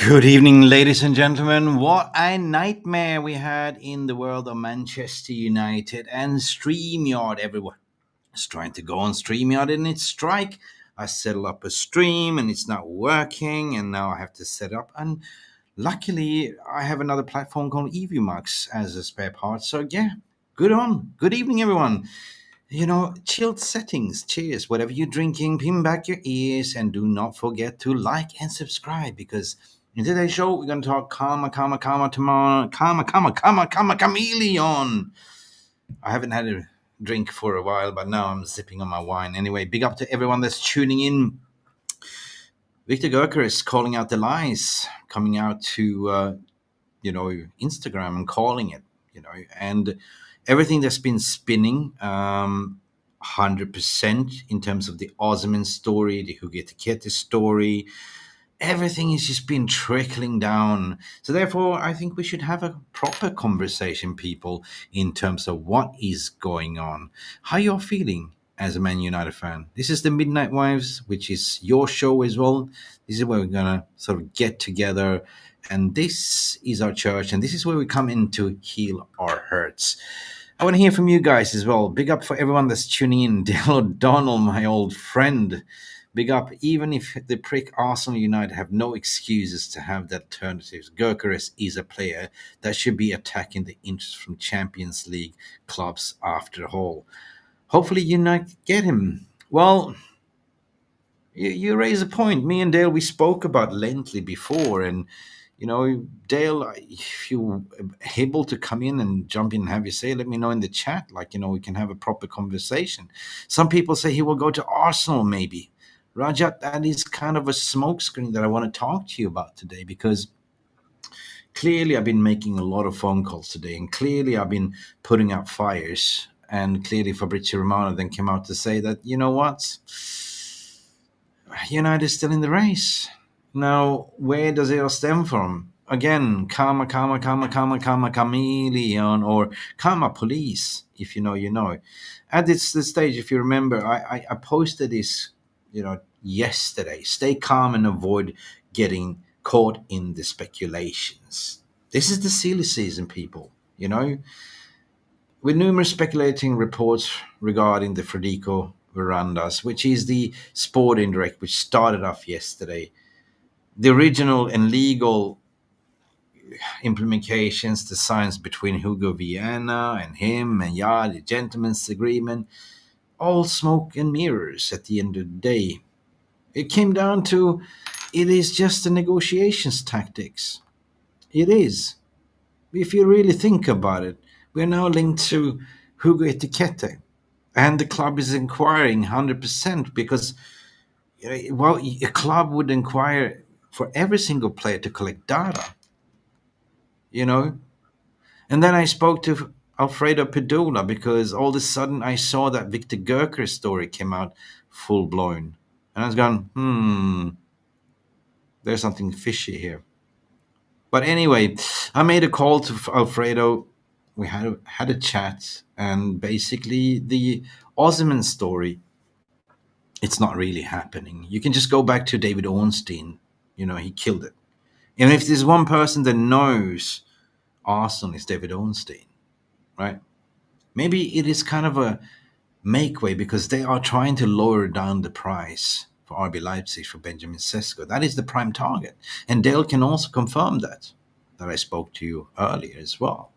Good evening, ladies and gentlemen. What a nightmare we had in the world of Manchester United and StreamYard. Everyone is trying to go on StreamYard and it's strike. I set up a stream and it's not working, and now I have to set up. And luckily, I have another platform called EVMux as a spare part. So, yeah, good on. Good evening, everyone. Chilled settings. Cheers. Whatever you're drinking, pin back your ears and do not forget to like and subscribe because in today's show we're going to talk karma tomorrow. Karma, chameleon. I haven't had a drink for a while, but now I'm sipping on my wine. Anyway, big up to everyone that's tuning in. Victor Gökeres calling out the lies, coming out to Instagram and calling it, and everything that's been spinning 100% in terms of the Osimhen story, the Ekitike story. Everything has just been trickling down. So therefore, I think we should have a proper conversation, people, in terms of what is going on. How you're feeling as a Man United fan. This is the Midnight Wives, which is your show as well. This is where we're going to sort of get together. And this is our church. And this is where we come in to heal our hurts. I want to hear from you guys as well. Big up for everyone that's tuning in. Dale O'Donnell, my old friend. Big up, even if the prick Arsenal United have no excuses to have the alternatives. Gökeres is a player that should be attacking the interest from Champions League clubs after all. Hopefully United get him. Well, you raise a point. Me and Dale, we spoke about lengthily before, and Dale, if you're able to come in and jump in and have your say, let me know in the chat. We can have a proper conversation. Some people say he will go to Arsenal, maybe. Rajat, that is kind of a smokescreen that I want to talk to you about today, because clearly I've been making a lot of phone calls today, and clearly I've been putting out fires, and clearly Fabrizio Romano then came out to say that, you know what, United is still in the race. Now, where does it all stem from? Again, karma, chameleon, or karma police, if you know, you know. At this stage, if you remember, I posted this, yesterday. Stay calm and avoid getting caught in the speculations. This is the silly season, people, with numerous speculating reports regarding the Federico Verandas, which is the sport indirect, which started off yesterday. The original and legal implementations, the signs between Hugo Viana and him and the gentleman's agreement, all smoke and mirrors at the end of the day. It came down to it is just the negotiations tactics. It is. If you really think about it, we're now linked to Hugo Ekitike, and the club is inquiring 100% because, a club would inquire for every single player to collect data, And then I spoke to Alfredo Pedula because all of a sudden I saw that Victor Gökeres story came out full blown. And I was going, there's something fishy here. But anyway, I made a call to Alfredo. We had a chat, and basically the Osimhen story, it's not really happening. You can just go back to David Ornstein. He killed it. And if there's one person that knows Arsenal, it's David Ornstein, right? Maybe it is kind of a make way because they are trying to lower down the price for RB Leipzig for Benjamin Sesko. That is the prime target. And Dale can also confirm that I spoke to you earlier as well.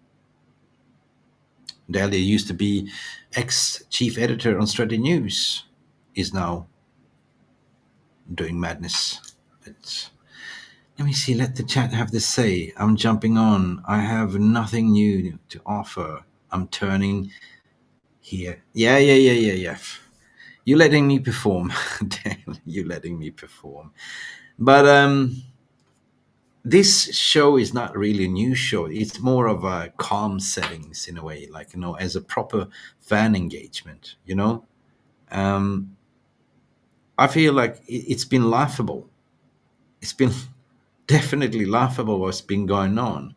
Dale used to be ex-chief editor on Strategy News, is now doing madness. But let me see, let the chat have this say. I'm jumping on. I have nothing new to offer. I'm turning here. Yeah. You letting me perform. You letting me perform. But this show is not really a news show. It's more of a calm settings in a way, as a proper fan engagement, I feel like it's been laughable. It's been definitely laughable what's been going on.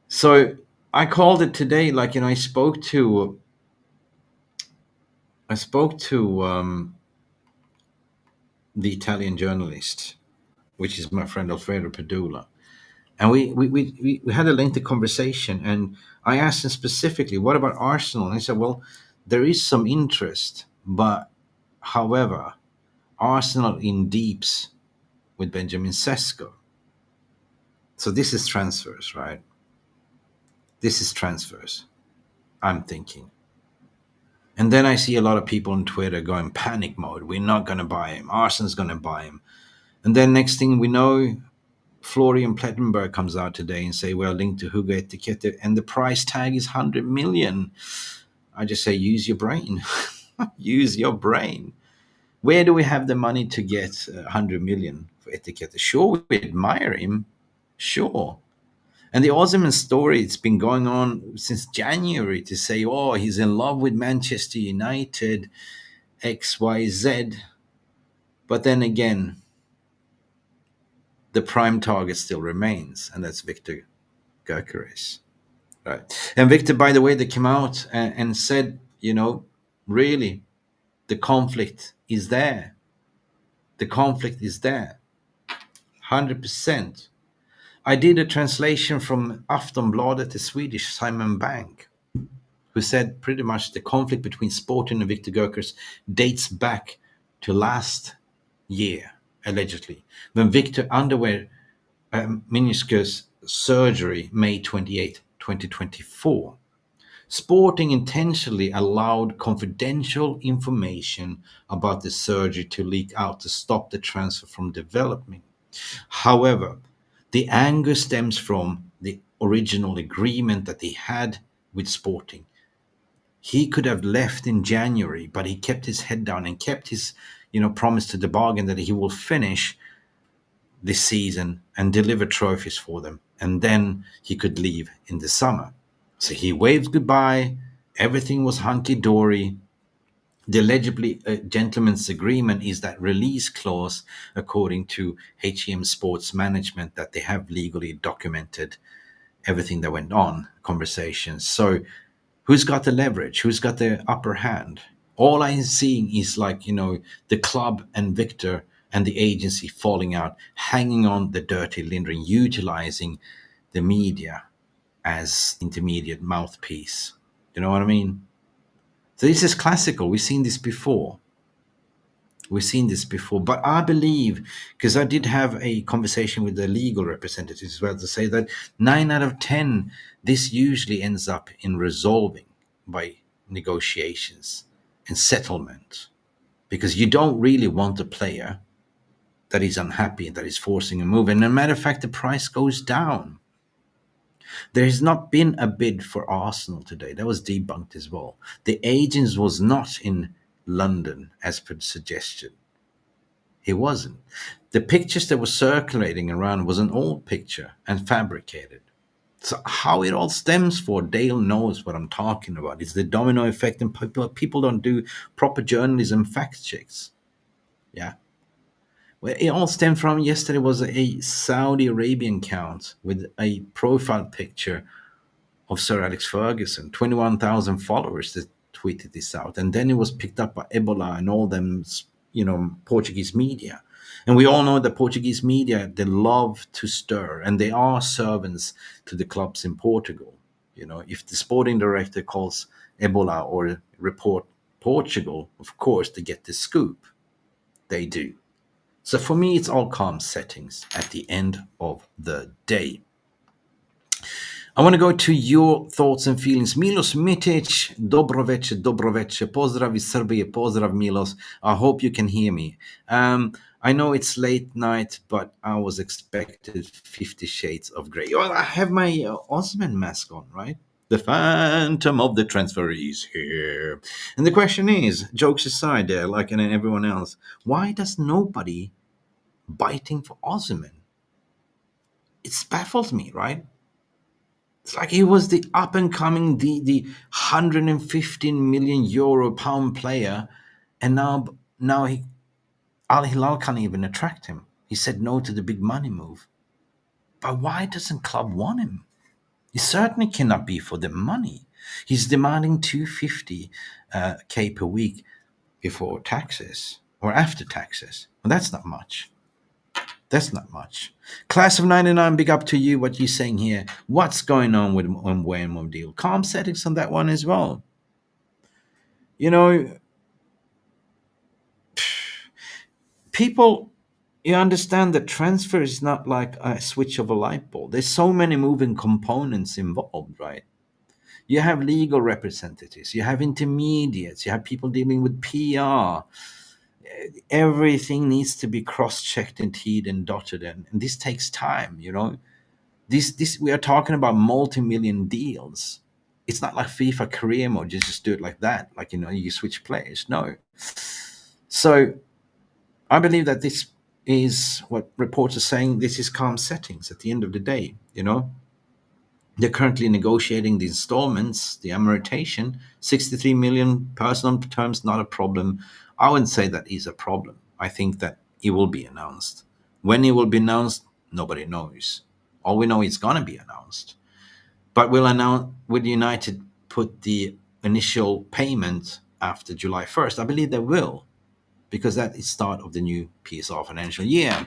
So I called it today, I spoke to the Italian journalist, which is my friend Alfredo Padula. And we had a lengthy conversation, and I asked him specifically, what about Arsenal? And he said, well, there is some interest, but however, Arsenal in deeps with Benjamin Sesko. So this is transfers, right? This is transfers, I'm thinking. And then I see a lot of people on Twitter going panic mode. We're not going to buy him. Arsenal's going to buy him. And then next thing we know, Florian Plettenberg comes out today and say, well, linked to Hugo Ekitike, and the price tag is 100 million. I just say, use your brain. Use your brain. Where do we have the money to get 100 million for Ekitike? Sure, we admire him. Sure. And the Osimhen story, it's been going on since January to say, oh, he's in love with Manchester United, XYZ. But then again, the prime target still remains, and that's Victor Gökeres. Right. And Victor, by the way, they came out and said, really, the conflict is there. The conflict is there. 100%. I did a translation from Aftonbladet, the Swedish Simon Bank, who said pretty much the conflict between Sporting and Victor Gökeres dates back to last year, allegedly, when Victor underwent meniscus surgery May 28, 2024. Sporting intentionally allowed confidential information about the surgery to leak out to stop the transfer from developing. However, the anger stems from the original agreement that he had with Sporting. He could have left in January, but he kept his head down and kept his, promise to the bargain that he will finish this season and deliver trophies for them, and then he could leave in the summer. So he waved goodbye. Everything was hunky dory. The allegedly gentleman's agreement is that release clause, according to HEM Sports Management, that they have legally documented everything that went on, conversations. So who's got the leverage? Who's got the upper hand? All I'm seeing is the club and Victor and the agency falling out, hanging on the dirty linen, utilizing the media as intermediate mouthpiece. You know what I mean? So this is classical. We've seen this before. But I believe, because I did have a conversation with the legal representatives as well, to say that 9 out of 10, this usually ends up in resolving by negotiations and settlement, because you don't really want a player that is unhappy and that is forcing a move. And as a matter of fact, the price goes down. There has not been a bid for Arsenal today. That was debunked as well. The agent was not in London as per the suggestion. He wasn't. The pictures that were circulating around was an old picture and fabricated. So how it all stems for, Dale knows what I'm talking about. It's the domino effect, and people don't do proper journalism fact checks. Yeah. Well, it all stemmed from, yesterday was a Saudi Arabian account with a profile picture of Sir Alex Ferguson, 21,000 followers that tweeted this out. And then it was picked up by Ebola and all them, Portuguese media. And we all know that Portuguese media, they love to stir, and they are servants to the clubs in Portugal. If the sporting director calls Ebola or report Portugal, of course, they get the scoop. They do. So for me, it's all calm settings at the end of the day. I want to go to your thoughts and feelings. Milos Mitic, Dobroveče, pozdrav iz Srbije, pozdrav Milos. I hope you can hear me. I know it's late night, but I was expected 50 Shades of Grey. Well, I have my Osimhen mask on, right? The phantom of the transfer is here. And the question is, jokes aside there, like in everyone else, why does nobody biting for Osimhen? It's baffled me, right? It's like he was the up and coming, the 115 million euro pound player, and now Al Hilal can't even attract him. He said no to the big money move. But why doesn't club want him? He certainly cannot be for the money. He's demanding 250k per week before taxes or after taxes. Well, that's not much. That's not much. Class of 99, big up to you. What you saying here? What's going on with on Wayne deal? Calm settings on that one as well. You know, people, you understand that transfer is not like a switch of a light bulb. There's so many moving components involved, right? You have legal representatives, you have intermediates, you have people dealing with PR. Everything needs to be cross-checked and teed and dotted, and this takes time. This we are talking about multi-million deals. It's not like FIFA career mode. You just do it like that, like you switch players. No. So I believe that this is what reports are saying. This is calm settings at the end of the day. They're currently negotiating the installments, the amortization. 63 million personal terms, not a problem. I wouldn't say that is a problem. I think that it will be announced. When it will be announced, nobody knows. All we know is going to be announced. But will United put the initial payment after July 1st? I believe they will, because that is start of the new PSR financial year.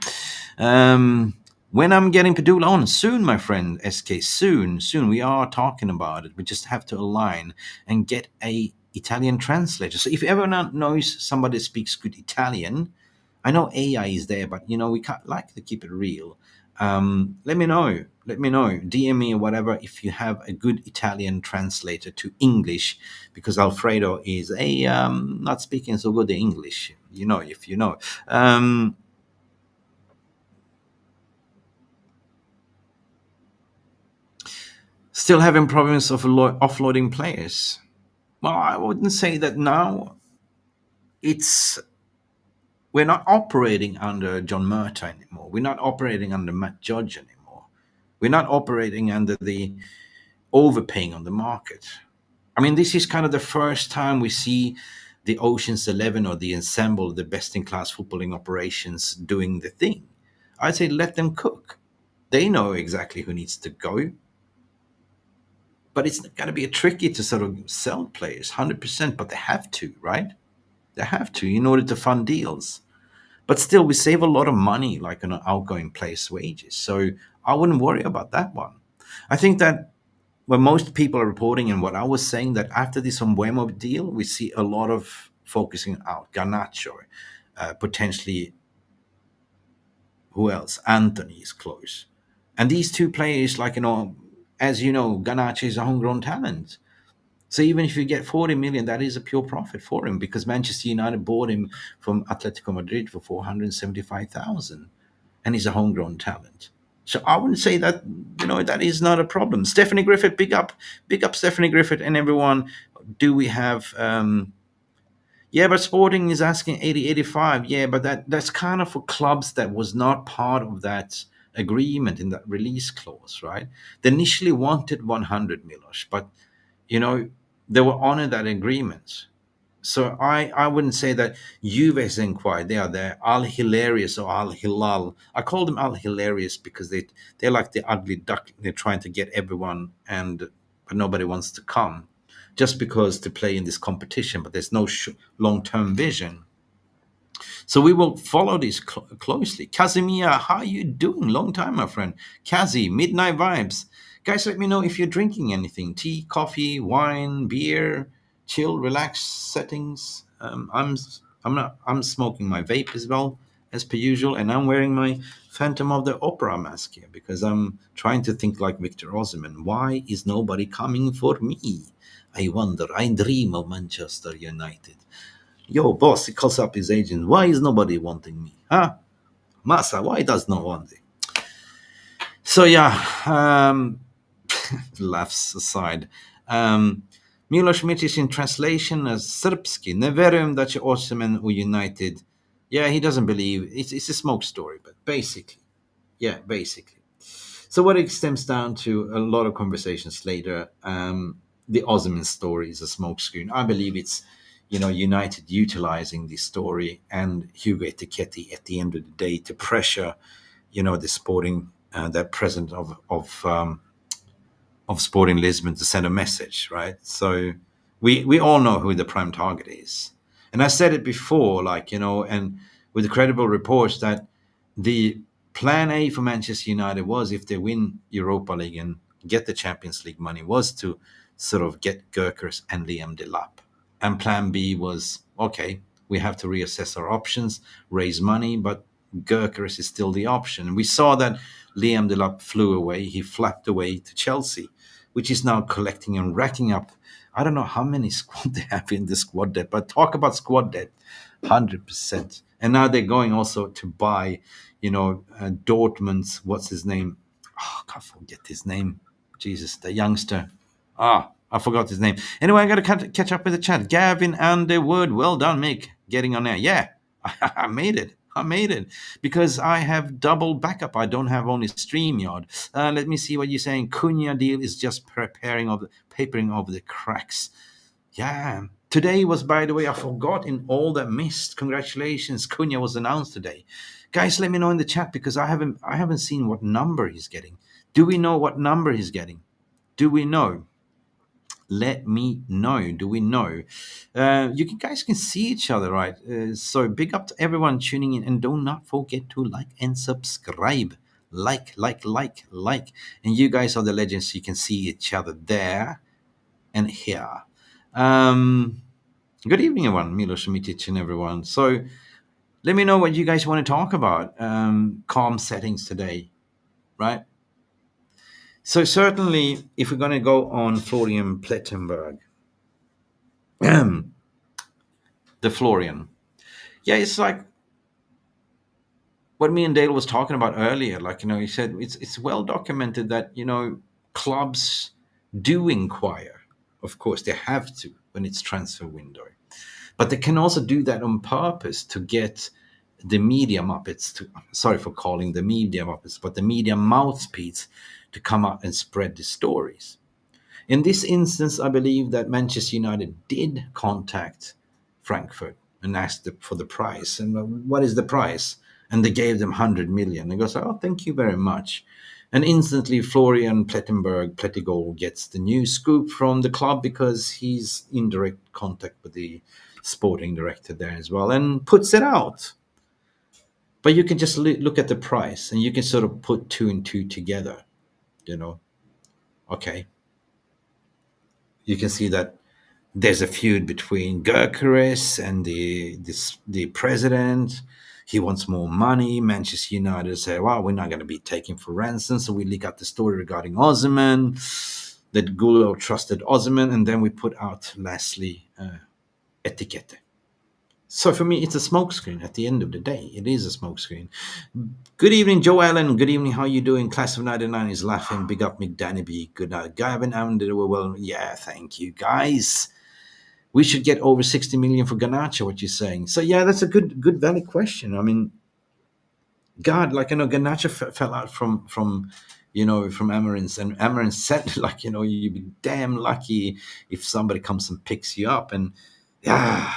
When I'm getting Padula on soon, my friend SK, soon we are talking about it. We just have to align and get a Italian translator. So if everyone knows somebody speaks good Italian, I know AI is there, but we can't like to keep it real. Let me know. Let me know. DM me or whatever if you have a good Italian translator to English, because Alfredo is a not speaking so good English. If you know. Still having problems of offloading players. Well, I wouldn't say that now. It's We're not operating under John Murta anymore. We're not operating under Matt Judge anymore. We're not operating under the overpaying on the market. I mean, this is kind of the first time we see the Ocean's 11 or the ensemble, the best in class footballing operations doing the thing. I'd say let them cook. They know exactly who needs to go. But it's going to be tricky to sort of sell players 100%, but they have to, right? They have to in order to fund deals. But still, we save a lot of money, like on outgoing players' wages. So I wouldn't worry about that one. I think that when most people are reporting, and what I was saying, that after this Umbuemo deal, we see a lot of focusing out. Garnacho, potentially, who else? Anthony is close. And these two players, like, as you know, Garnacho is a homegrown talent. So even if you get 40 million, that is a pure profit for him, because Manchester United bought him from Atletico Madrid for 475,000, and he's a homegrown talent. So I wouldn't say that that is not a problem. Stephanie Griffith, big up Stephanie Griffith and everyone. Do we have? Yeah, but Sporting is asking 80, 85. Yeah, but that's kind of for clubs that was not part of that agreement in that release clause, right? They initially wanted 100 Milos, but you know they were honored that agreement. So I wouldn't say that Juve is inquired. They are there. Al Hilarious or Al Hilal. I call them Al Hilarious because they're like the ugly duck. They're trying to get everyone, but nobody wants to come, just because to play in this competition. But there's no long term vision. So we will follow this closely. Kazimiya, how are you doing? Long time, my friend. Kazi, Midnight Vibes. Guys, let me know if you're drinking anything. Tea, coffee, wine, beer, chill, relaxed settings. I'm smoking my vape as well, as per usual, and I'm wearing my Phantom of the Opera mask here because I'm trying to think like Victor Osimhen. Why is nobody coming for me? I wonder. I dream of Manchester United. Yo, boss, he calls up his agent. Why is nobody wanting me? Huh? Massa, why does no one? So, yeah, laughs aside. Milos Mitic in translation as Srpski. Ne verujem da će Osimhen u United. Yeah, he doesn't believe. It's a smoke story, but basically. Yeah, basically. So what it stems down to a lot of conversations later. The Osimhen story is a smokescreen. I believe it's United utilizing this story and Hugo Ekitike at the end of the day to pressure the Sporting that president of Sporting Lisbon to send a message, right? So we all know who the prime target is, and I said it before, and with credible reports that the Plan A for Manchester United was, if they win Europa League and get the Champions League money, was to sort of get Gökeres and Liam Delap. And plan B was, okay, we have to reassess our options, raise money, but Gökeres is still the option. And we saw that Liam Delap flew away. He flapped away to Chelsea, which is now collecting and racking up. I don't know how many squad they have in the squad debt, but talk about squad debt, 100%. And now they're going also to buy, Dortmund's, what's his name? Oh, I can't forget his name. Jesus, the youngster. I forgot his name. Anyway, I got to catch up with the chat. Gavin Underwood. Well done, Mick. Getting on there. Yeah, I made it. Because I have double backup. I don't have only StreamYard. Let me see what you're saying. Cunha deal is just papering over the cracks. Yeah. Today was, by the way, I forgot in all that missed. Congratulations, Cunha was announced today. Guys, let me know in the chat because I haven't seen what number he's getting. Do we know what number he's getting? Do we know? Let me know. Do we know? You guys can see each other, right? So big up to everyone tuning in, and do not forget to like and subscribe. Like. And you guys are the legends. You can see each other there and here. Good evening, everyone. Milos Mitic and everyone. So let me know what you guys want to talk about. Calm settings today, right? So certainly, if we're going to go on Florian Plettenberg, the Florian, yeah, it's like what me and Dale was talking about earlier. Like, he said it's well documented that clubs do inquire. Of course, they have to when it's transfer window, but they can also do that on purpose to get the media muppets to. Sorry for calling the media muppets, but the media mouthpiece to come out and spread the stories. In this instance, I believe that Manchester United did contact Frankfurt and asked for the price. And what is the price? And they gave them 100 million. They goes, oh, thank you very much. And instantly, Florian Plettigol gets the new scoop from the club because he's in direct contact with the sporting director there as well and puts it out. But you can just look at the price and you can sort of put two and two together, Okay. You can see that there's a feud between Gökeres and the president. He wants more money. Manchester United say, well, we're not going to be taken for ransom. So we leak out the story regarding Osimhen, that Gulo trusted Osimhen, and then we put out lastly Ekitike. So for me, it's a smokescreen at the end of the day. It is a smokescreen. Good evening, Joe Allen. Good evening. How you doing? Class of 99 is laughing. Big up, Mick Danby. Good night. Gavin Amder. Well, yeah, thank you, guys. We should get over 60 million for Garnacho, what you're saying. So, yeah, that's a good valid question. I mean, God, Garnacho fell out from Amarins, and Amarins said, you'd be damn lucky if somebody comes and picks you up. And, yeah,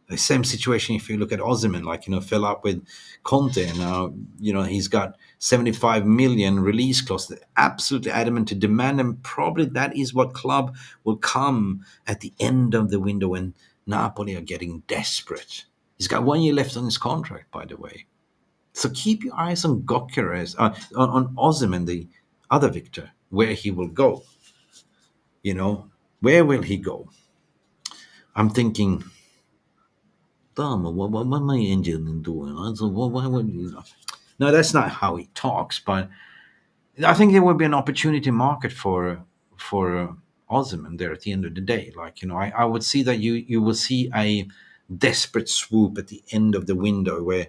the same situation if you look at Osimhen, fell out with Conte, and now, he's got 75 million release clause. They're absolutely adamant to demand, and probably that is what club will come at the end of the window when Napoli are getting desperate. He's got 1 year left on his contract, by the way. So keep your eyes on Gyokeres, on Osimhen, the other Victor, where he will go. Where will he go? I'm thinking, what my engine doing? Why would you? No, that's not how he talks. But I think there would be an opportunity market for Osimhen there at the end of the day. I would see that you will see a desperate swoop at the end of the window where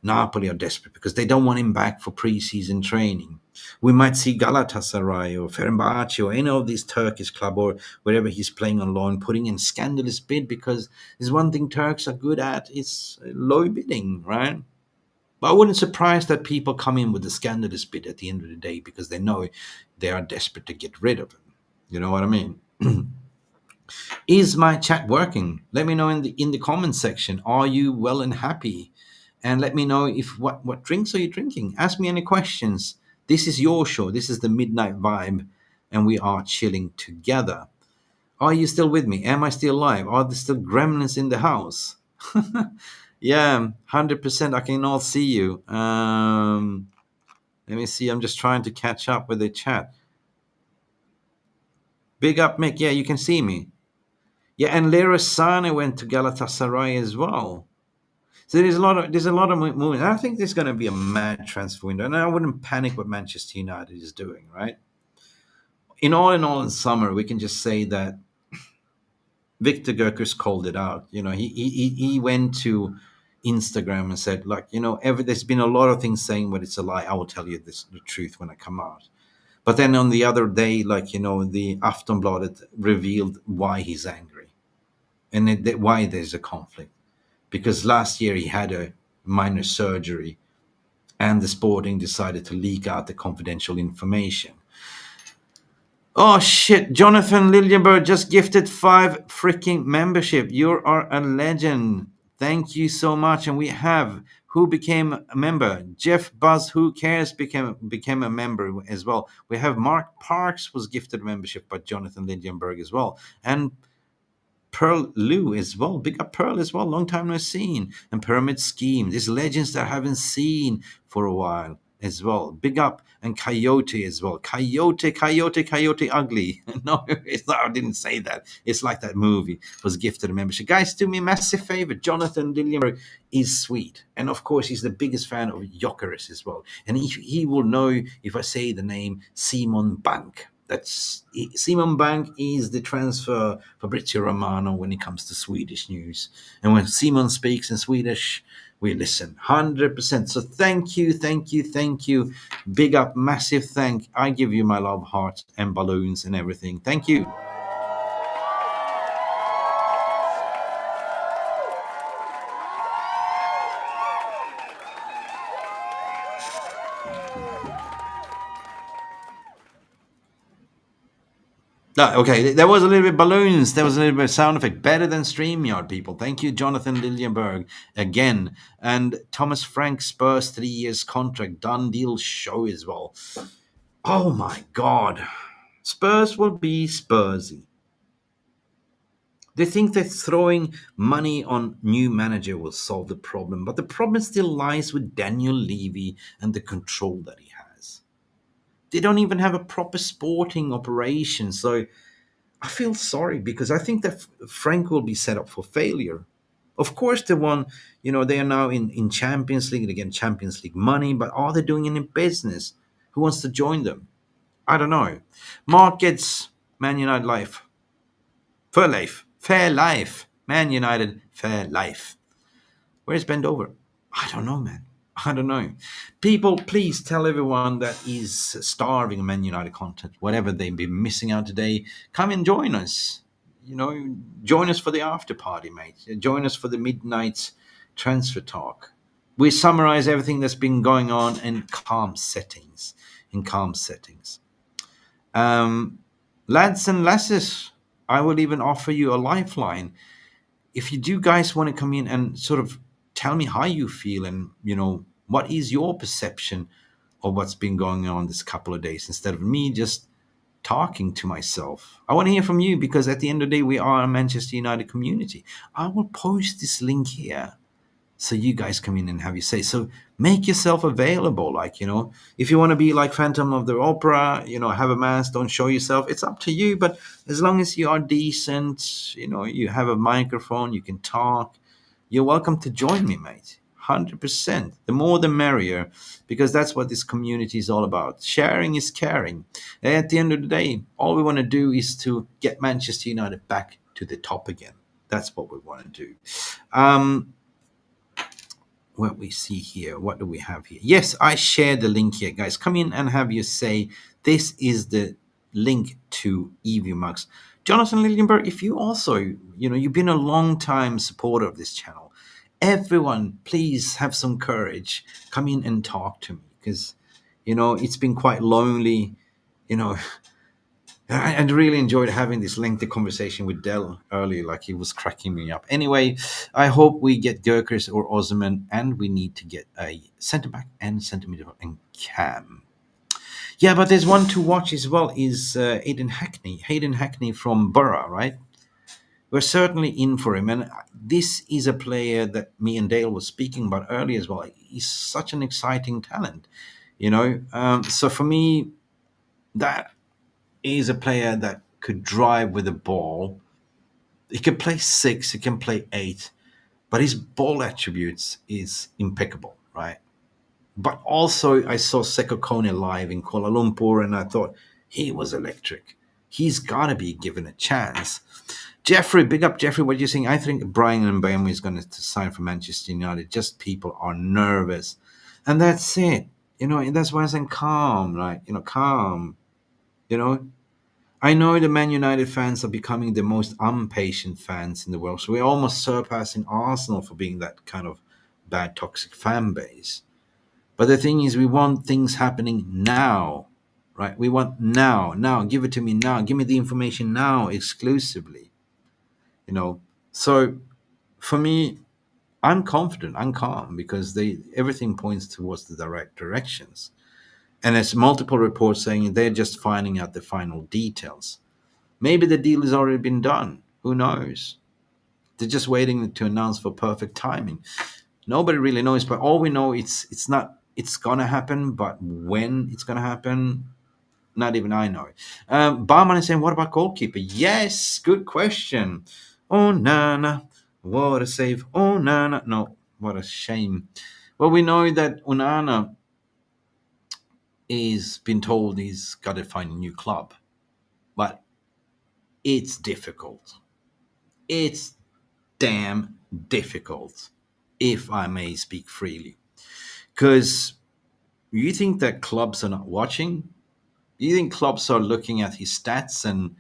Napoli are desperate because they don't want him back for pre-season training. We might see Galatasaray or Fenerbahce or any of these Turkish club or wherever he's playing on loan putting in scandalous bid, because there's one thing Turks are good at, is low bidding, right? But I wouldn't surprise that people come in with a scandalous bid at the end of the day because they know they are desperate to get rid of him. You know what I mean? Is my chat working? Let me know in the comment section. Are you well and happy? And let me know if what drinks are you drinking. Ask me any questions. This is your show. This is the Midnight Vibe, and we are chilling together. Are you still with me? Am I still live? Are there still gremlins in the house? Yeah, 100%. I can all see you. Let me see. I'm just trying to catch up with the chat. Big up, Mick. Yeah, you can see me. Yeah, and Leroy Sane went to Galatasaray as well. So there's a lot of movement. I think there's going to be a mad transfer window, and I wouldn't panic what Manchester United is doing. Right? In all, in summer, we can just say that Victor Gökeres called it out. He went to Instagram and said, like, there's been a lot of things saying, but it's a lie. I will tell you the truth when I come out. But then on the other day, like, the Aftonbladet revealed why he's angry and why there's a conflict. Because last year he had a minor surgery and the Sporting decided to leak out the confidential information. Oh shit, Jonathan Liljenberg just gifted 5 freaking membership. You are a legend. Thank you so much. And we have who became a member. Jeff Buzz Who Cares became a member as well. We have Mark Parks was gifted membership by Jonathan Liljenberg as well. And Pearl Lou as well. Big up Pearl as well. Long time no seen. And Pyramid Scheme. These legends that I haven't seen for a while as well. Big up. And Coyote as well. Coyote ugly. No, I didn't say that. It's like that movie was gifted a membership. Guys, do me a massive favor. Jonathan Dillienberg is sweet. And of course, he's the biggest fan of Gyokeres as well. And he will know if I say the name Simon Bank. That's Simon Bank is the transfer Fabrizio Romano when it comes to Swedish news. And when Simon speaks in Swedish, we listen 100%. So thank you. Big up, massive thank. I give you my love, heart, and balloons and everything. Thank you. Okay, there was a little bit balloons. There was a little bit of sound effect. Better than StreamYard, people. Thank you, Jonathan Liljenberg, again. And Thomas Frank Spurs 3 years contract. Done deal show as well. Oh my God. Spurs will be Spursy. They think that throwing money on new manager will solve the problem, but the problem still lies with Daniel Levy and the control that he has. They don't even have a proper sporting operation, so I feel sorry because I think that Frank will be set up for failure. Of course, they are now in Champions League, they get Champions League money, but are they doing any business? Who wants to join them? I don't know. Markets, Man United life. Fair life. Man United, fair life. Where's Bend Over? I don't know, man. I don't know. People, please tell everyone that is starving of Man United content, whatever they've been missing out today, come and join us. Join us for the after party, mate. Join us for the midnight transfer talk. We summarize everything that's been going on in calm settings. Um, Lads and lasses, I will even offer you a lifeline. If you do guys want to come in and sort of tell me how you feel and, what is your perception of what's been going on this couple of days instead of me just talking to myself. I want to hear from you because at the end of the day, we are a Manchester United community. I will post this link here so you guys come in and have your say. So make yourself available. Like, if you want to be like Phantom of the Opera, have a mask, don't show yourself. It's up to you. But as long as you are decent, you have a microphone, you can talk, you're welcome to join me, mate. 100%. The more the merrier, because that's what this community is all about. Sharing is caring. And at the end of the day, all we want to do is to get Manchester United back to the top again. That's what we want to do. What we see here, what do we have here? Yes, I shared the link here, guys. Come in and have your say. This is the link to EVMux. Jonathan Liljenberg, if you also, you've been a long time supporter of this channel. Everyone, please have some courage. Come in and talk to me because, it's been quite lonely. I really enjoyed having this lengthy conversation with Dell earlier, like he was cracking me up. Anyway, I hope we get Gökeres or Osimhen, and we need to get a centre back and centre midfielder and Cam. Yeah, but there's one to watch as well is Hayden Hackney from Borough, right? we're certainly in for him. And this is a player that me and Dale was speaking about earlier as well. He's such an exciting talent. So for me, that is a player that could drive with the ball. He can play six, he can play eight, but his ball attributes is impeccable, right? But also, I saw Seko Kone live in Kuala Lumpur, and I thought he was electric. He's got to be given a chance. Jeffrey, big up Jeffrey. What do you think? I think Brian Mbeumo is going to sign for Manchester United. Just people are nervous, and that's it. And that's why I'm saying calm, right? Calm. You know, I know the Man United fans are becoming the most impatient fans in the world. So we're almost surpassing Arsenal for being that kind of bad, toxic fan base. But the thing is, we want things happening now, right? We want now, now. Give it to me now. Give me the information now, exclusively. You know. So for me, I'm confident. I'm calm because everything points towards the direct directions. And there's multiple reports saying they're just finding out the final details. Maybe the deal has already been done. Who knows? They're just waiting to announce for perfect timing. Nobody really knows, but all we know it's not it's gonna happen, but when it's gonna happen, not even I know. Barman is saying, what about goalkeeper? Yes, good question. Oh Nana, what a save. Oh Nana. No, what a shame. Well, we know that Onana is been told he's got to find a new club, but it's difficult. It's damn difficult, if I may speak freely. Because you think that clubs are not watching? You think clubs are looking at his stats and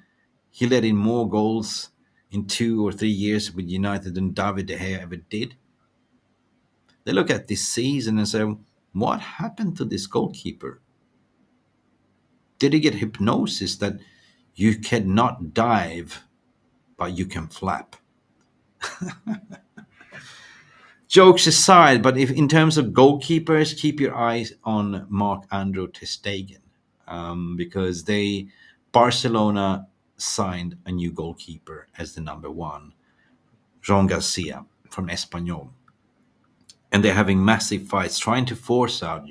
he let in more goals in 2 or 3 years with United than David De Gea ever did? They look at this season and say, what happened to this goalkeeper? Did he get hypnosis that you cannot dive, but you can flap? Jokes aside, but if in terms of goalkeepers, keep your eyes on Mark Andrew ter Stegen, because Barcelona signed a new goalkeeper as the number one, Jean Garcia from Espanyol, and they're having massive fights trying to force out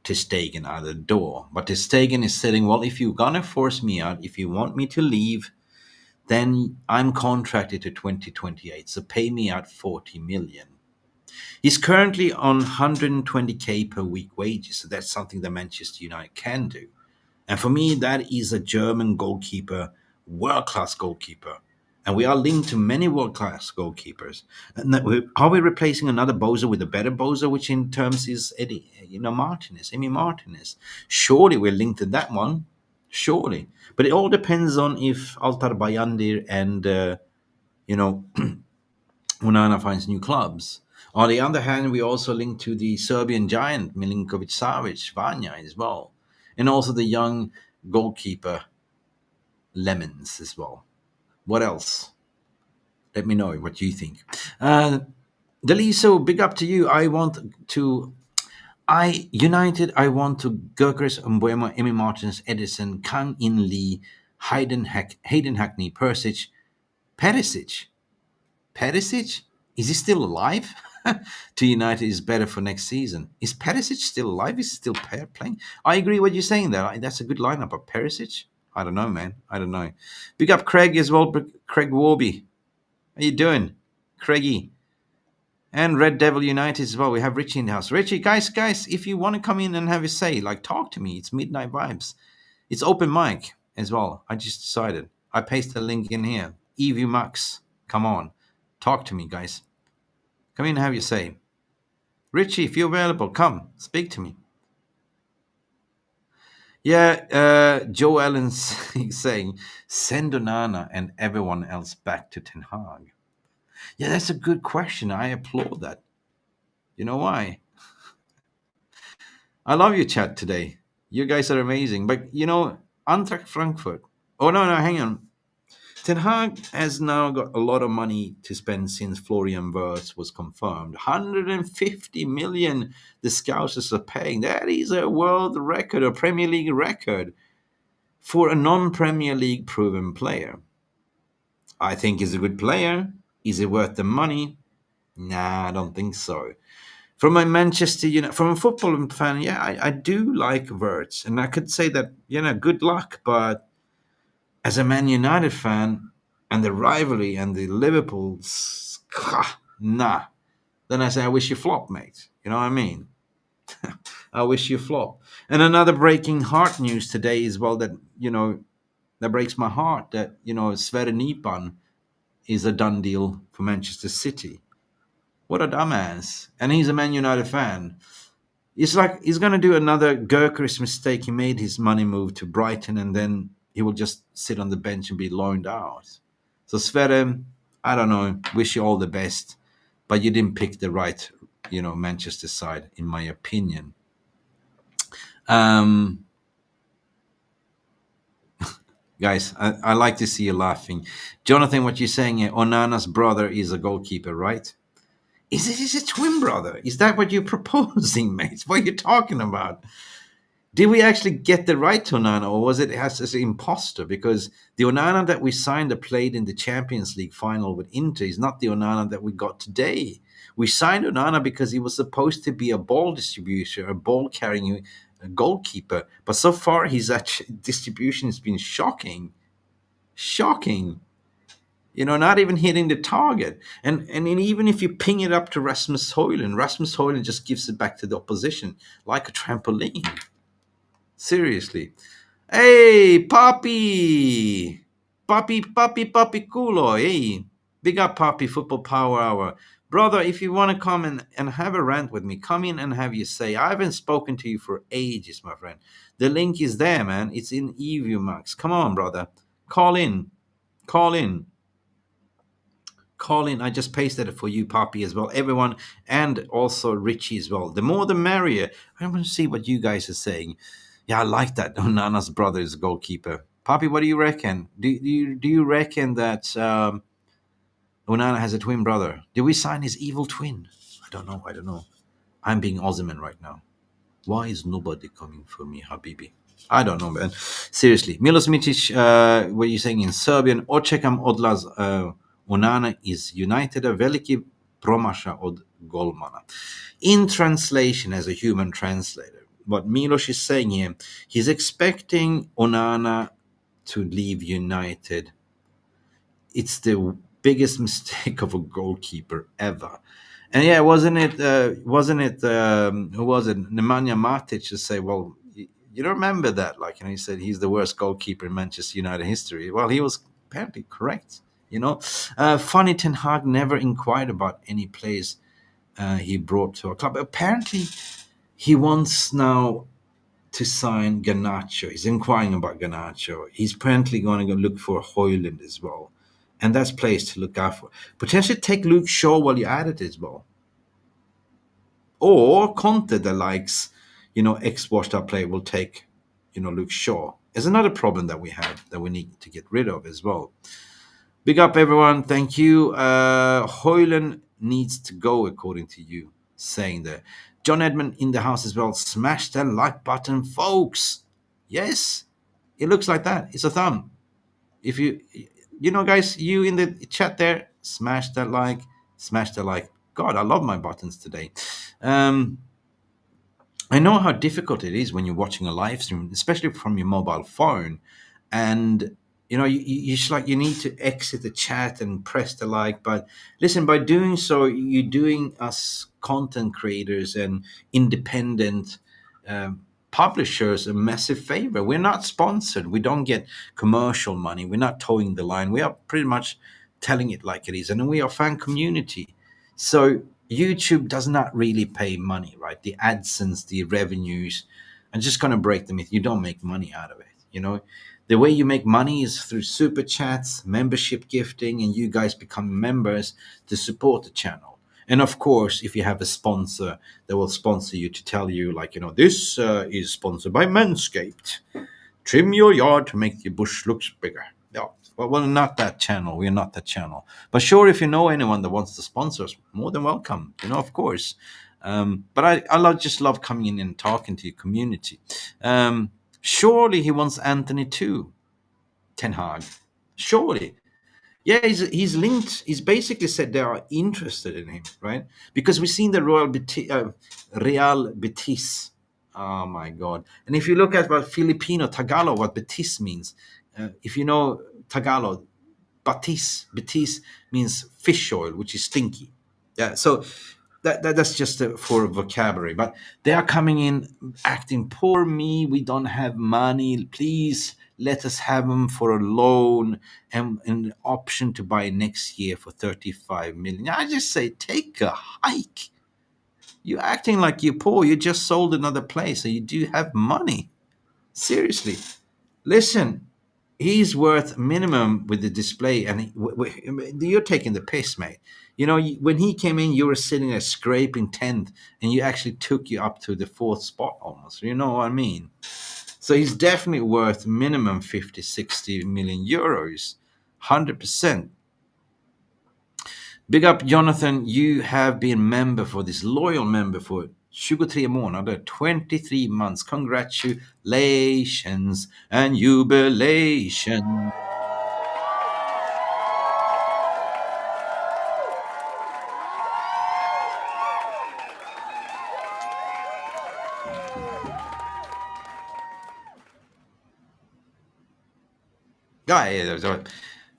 ter Stegen out of the door. But ter Stegen is saying, well, if you're gonna force me out, if you want me to leave, then I'm contracted to 2028, so pay me out 40 million. He's currently on 120k per week wages, so that's something that Manchester United can do. And for me, that is a German goalkeeper, world class goalkeeper. And we are linked to many world class goalkeepers. And are we replacing another Boza with a better Boza, which in terms is Emi Martinez? Surely we're linked to that one. Surely. But it all depends on if Altar Bayandir and, Onana finds new clubs. On the other hand, we also link to the Serbian giant Milinkovic Savic, Vanya as well, and also the young goalkeeper Lemons as well. What else? Let me know what you think. Deliso, big up to you. I want to Gökeres, Mbuemo, Emi Martins, Edison, Kang In Lee, Hayden Hackney, Perisic. Perisic? Is he still alive? To United is better for next season. Is Perisic still alive? Is he still playing? I agree with you saying that. That's a good lineup. But Perisic? I don't know, man. I don't know. Big up Craig as well. Craig Warby. How you doing? Craigie. And Red Devil United as well. We have Richie in the house. Richie, guys, if you want to come in and have a say, talk to me. It's Midnight Vibes. It's open mic as well. I just decided. I pasted the link in here. EV Max. Come on. Talk to me, guys. Come in and have your say. Richie, if you're available, come. Speak to me. Yeah, Joe Allen's saying, send Onana and everyone else back to Ten Hag. Yeah, that's a good question. I applaud that. You know why? I love your chat today. You guys are amazing. But, Eintracht Frankfurt. Oh, no, hang on. Ten Hag has now got a lot of money to spend since Florian Wirtz was confirmed. 150 million the Scousers are paying. That is a world record, a Premier League record for a non-Premier League proven player. I think he's a good player. Is it worth the money? Nah, I don't think so. From a Manchester United, from a football fan, yeah, I do like Wirtz, and I could say that good luck. But as a Man United fan, and the rivalry and the Liverpool's, nah. Then I say, I wish you flop, mate. You know what I mean? I wish you flop. And another breaking heart news today is well that that breaks my heart that Sverre Nipan is a done deal for Manchester City. What a dumbass! And he's a Man United fan. It's like he's going to do another Gökeres mistake. He made his money move to Brighton, and then he will just sit on the bench and be loaned out. So Sverre, I don't know. Wish you all the best, but you didn't pick the right, Manchester side, in my opinion. Um, Guys, I like to see you laughing. Jonathan, what you're saying here, Onana's brother is a goalkeeper, right? Is it his a twin brother? Is that what you're proposing, mate? What are you talking about? Did we actually get the right to Onana, or was it as an imposter? Because the Onana that we signed that played in the Champions League final with Inter is not the Onana that we got today. We signed Onana because he was supposed to be a ball distributor, a ball carrying goalkeeper. But so far, his distribution has been shocking. Shocking. Not even hitting the target. And even if you ping it up to Rasmus Højlund just gives it back to the opposition like a trampoline. Seriously. Hey, Poppy! Poppy Culo. Hey, big up, Poppy, Football Power Hour. Brother, if you want to come and have a rant with me, come in and have your say. I haven't spoken to you for ages, my friend. The link is there, man. It's in eView Max. Come on, brother. Call in. Call in. Colin, I just pasted it for you, Poppy, as well. Everyone, and also Richie as well. The more the merrier. I want to see what you guys are saying. Yeah, I like that. Onana's brother is a goalkeeper. Poppy, what do you reckon? Do you reckon that Onana has a twin brother? Did we sign his evil twin? I don't know. I don't know. I'm being Osimhen right now. Why is nobody coming for me, Habibi? I don't know, man. Seriously. Milos Mitic, what are you saying in Serbian? Očekam od las Onana is United veliki promaša od golmana. In translation, as a human translator, what Milos is saying here, he's expecting Onana to leave United. It's the biggest mistake of a goalkeeper ever. And yeah, wasn't it who was it, Nemanja Matic, to say, well, you don't remember that, like, he said he's the worst goalkeeper in Manchester United history. Well, he was apparently correct. Funny, Ten Hag never inquired about any players he brought to a club. Apparently, he wants now to sign Garnacho. He's inquiring about Garnacho. He's apparently going to go look for Højlund as well. And that's players to look out for. Potentially take Luke Shaw while you're at it as well. Or Conte that likes, ex-washed up player will take, Luke Shaw. There's another problem that we have that we need to get rid of as well. Big up, everyone. Thank you. Højlund needs to go, according to you, saying that. John Edmund in the house as well. Smash that like button, folks. Yes, it looks like that. It's a thumb. If guys, you in the chat there, smash that like, smash that like. God, I love my buttons today. I know how difficult it is when you're watching a live stream, especially from your mobile phone, and you just like you need to exit the chat and press the like. But listen, by doing so, you're doing us content creators and independent publishers a massive favor. We're not sponsored. We don't get commercial money. We're not towing the line. We are pretty much telling it like it is, and we are fan community. So YouTube does not really pay money, right? The AdSense, the revenues. I'm just going to break the myth. You don't make money out of it. The way you make money is through super chats, membership gifting, and you guys become members to support the channel. And of course, if you have a sponsor that will sponsor you to tell you, like, this is sponsored by Manscaped. Trim your yard to make your bush looks bigger. Yeah. Well, not that channel. We're not that channel. But sure, if you know anyone that wants to sponsor us, more than welcome. Of course. But I just love coming in and talking to your community. Surely he wants Anthony too, Ten Hag. Surely. Yeah, he's linked. He's basically said they are interested in him, right? Because we've seen the Real Betis. Oh my God! And if you look at what Filipino Tagalog, what Betis means, if you know Tagalog, Betis means fish oil, which is stinky. Yeah, so that's just for vocabulary. But they are coming in acting, poor me, we don't have money. Please let us have them for a loan and an option to buy next year for 35 million. I just say, take a hike. You're acting like you're poor. You just sold another place, so you do have money. Seriously. Listen, he's worth minimum with the display, and you're taking the piss, mate. You know, when he came in, you were sitting there scraping 10th, and you actually took you up to the fourth spot almost. You know what I mean? So he's definitely worth minimum 50, 60 million euros, 100%. Big up, Jonathan. You have been member for this loyal member for 23 månader, 23 months. Congratulations and jubilation.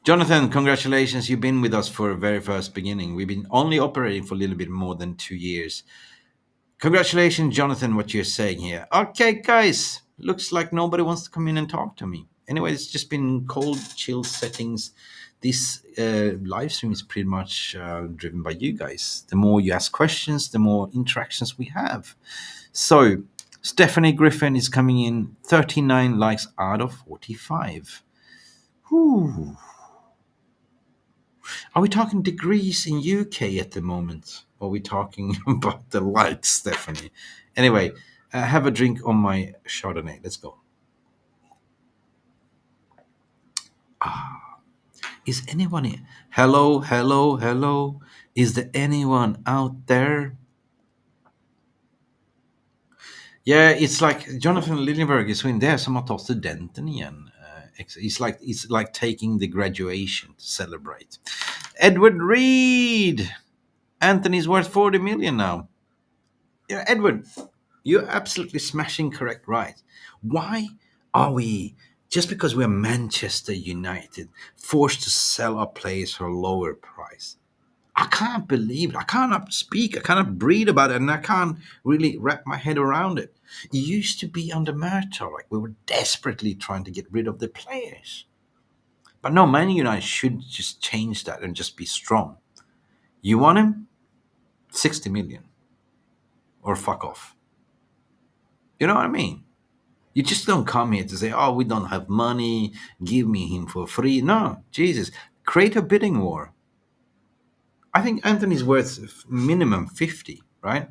Jonathan, congratulations. You've been with us for the very first beginning. We've been only operating for a little bit more than 2 years. Congratulations, Jonathan, what you're saying here. Okay, guys, looks like nobody wants to come in and talk to me. Anyway, it's just been cold, chill settings. This live stream is pretty much driven by you guys. The more you ask questions, the more interactions we have. So, Stephanie Griffin is coming in 39 likes out of 45. Whew. Are we talking degrees in UK at the moment? Or are we talking about the likes, Stephanie? Anyway, have a drink on my Chardonnay. Let's go. Is anyone here? Hello, hello, hello. Is there anyone out there? Yeah, it's like Jonathan Liljenberg is in there som att ta studenten igen. It's like taking the graduation to celebrate. Edward Reed! Anthony's worth 40 million now. Yeah, Edward, you're absolutely smashing correct, right? Why are we, just because we're Manchester United, forced to sell our players for a lower price? I can't believe it. I cannot speak. I cannot breathe about it, and I can't really wrap my head around it. It used to be under Murtaugh, like we were desperately trying to get rid of the players. But no, Man United should just change that and just be strong. You want him? 60 million. Or fuck off. You know what I mean? You just don't come here to say, oh, we don't have money, give me him for free. No, Jesus. Create a bidding war. I think Anthony's worth minimum 50, right?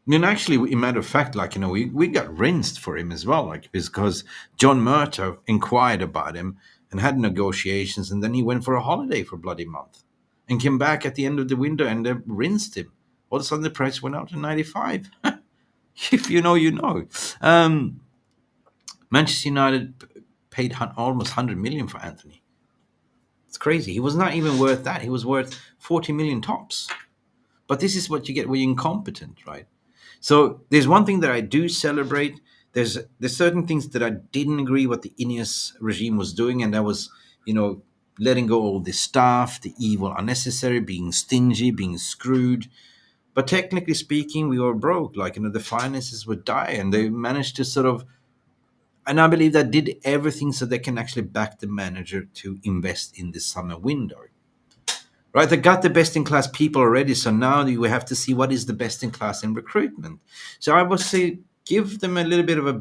I mean, actually, in matter of fact, like, we got rinsed for him as well, like, because John Murtaugh inquired about him and had negotiations, and then he went for a holiday for a bloody month and came back at the end of the window and they rinsed him. All of a sudden, the price went out to 95. If you know, you know. Manchester United paid almost 100 million for Anthony. It's crazy. He was not even worth that. He was worth 40 million tops. But this is what you get when you're incompetent, right? So there's one thing that I do celebrate. There's certain things that I didn't agree what the Ineos regime was doing, and that was, letting go all the staff, the evil, unnecessary, being stingy, being screwed. But technically speaking, we were broke. Like, the finances were dire, and they managed to sort of, and I believe that did everything so they can actually back the manager to invest in the summer window. Right, they got the best in class people already, so now we have to see what is the best in class in recruitment. So I would say give them a little bit of a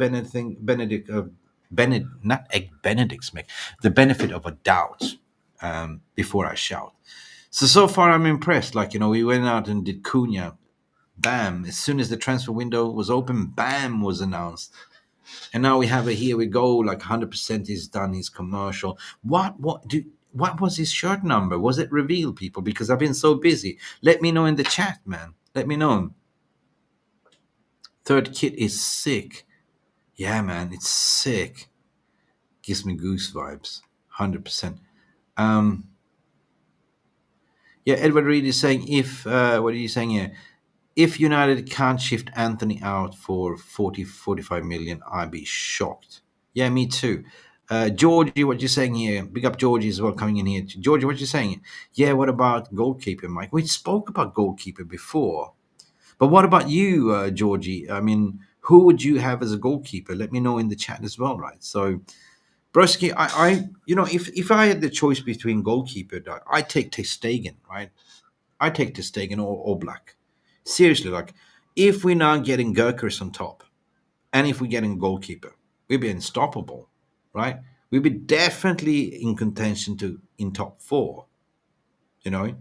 not egg Benedict's make the benefit of a doubt before I shout. So far I'm impressed. Like, we went out and did Cunha, bam! As soon as the transfer window was open, bam, was announced. And now we have a here we go, like 100% is done, his commercial. What was his shirt number? Was it revealed, people? Because I've been so busy. Let me know in the chat, man. Let me know. Third kit is sick. Yeah, man, it's sick. Gives me goose vibes. 100%. Um, yeah, Edward Reed is saying if what are you saying here? If United can't shift Anthony out for 45 million, I'd be shocked. Yeah, me too. Georgie, what you saying here? Big up Georgie as well coming in here. Georgie, what you saying? Yeah, what about goalkeeper, Mike? We spoke about goalkeeper before. But what about you, Georgie? I mean, who would you have as a goalkeeper? Let me know in the chat as well, right? So, Broski, if I had the choice between goalkeeper, I'd take Ter Stegen, right? I take Ter Stegen or Black. Seriously, like if we're now getting Gökeres on top, and if we're getting a goalkeeper, we'd be unstoppable, right? We'd be definitely in contention to in top four, you know,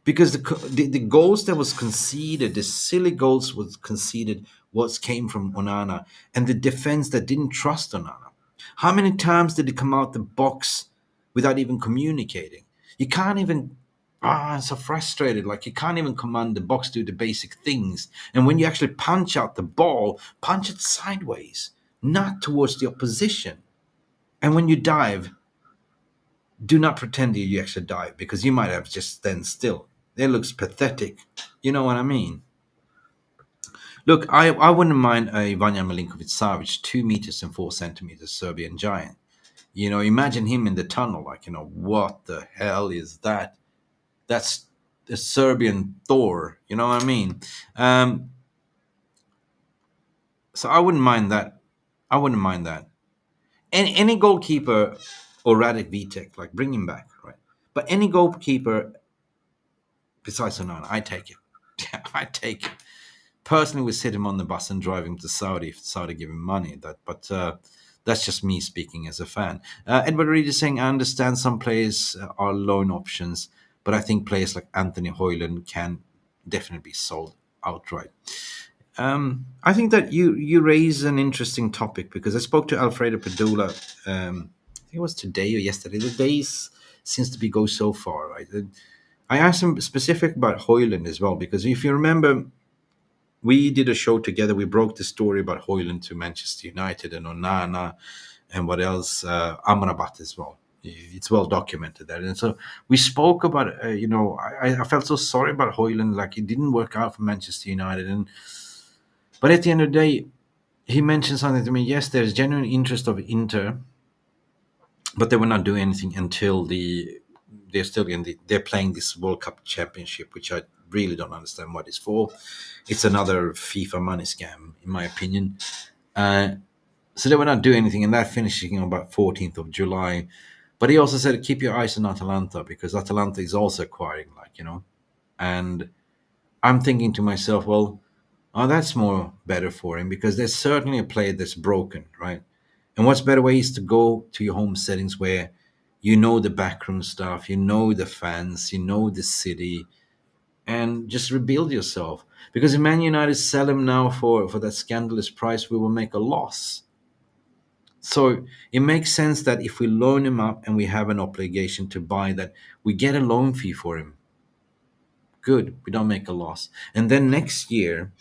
because the goals that was conceded, the silly goals was conceded, was came from Onana, and the defense that didn't trust Onana. How many times did he come out the box without even communicating? You can't even. I'm so frustrated. Like you can't even command the box to do the basic things. And when you actually punch out the ball, punch it sideways, not towards the opposition. And when you dive, do not pretend that you actually dive because you might have just stand still. It looks pathetic. You know what I mean? Look, I wouldn't mind a Vanya Milinkovic Savic, 2 meters and 4 centimeters Serbian giant. You know, imagine him in the tunnel. Like, what the hell is that? That's the Serbian Thor. You know what I mean? Um, so I wouldn't mind that. I wouldn't mind that. Any goalkeeper or Radek Vitek, like bring him back, right? But any goalkeeper besides Onana, I take it. I take it. Personally, we sit him on the bus and drive him to Saudi if Saudi give him money. But that's just me speaking as a fan. Edward Reed is saying, I understand some players are loan options, but I think players like Anthony Hoyland can definitely be sold outright. I think that you raise an interesting topic because I spoke to Alfredo Padula. I think it was today or yesterday. The days seems to be go so far, right? And I asked him specific about Hoyland as well because if you remember, we did a show together. We broke the story about Hoyland to Manchester United and Onana and what else, Amrabat as well. It's well documented there. And so we spoke about, I felt so sorry about Hoyland, like it didn't work out for Manchester United. But at the end of the day, he mentioned something to me. Yes, there's genuine interest of Inter, but they were not doing anything until they're still they're playing this World Cup championship, which I really don't understand what it's for. It's another FIFA money scam, in my opinion. Uh, so they were not doing anything, and that finishing on about 14th of July. But he also said keep your eyes on Atalanta because Atalanta is also acquiring, and I'm thinking to myself, well, oh, that's more better for him because there's certainly a player that's broken, right? And what's better way is to go to your home settings where you know the backroom stuff, you know the fans, you know the city, and just rebuild yourself. Because if Man United sell him now for that scandalous price, we will make a loss. So it makes sense that if we loan him up and we have an obligation to buy that, we get a loan fee for him. Good, we don't make a loss. And then next year,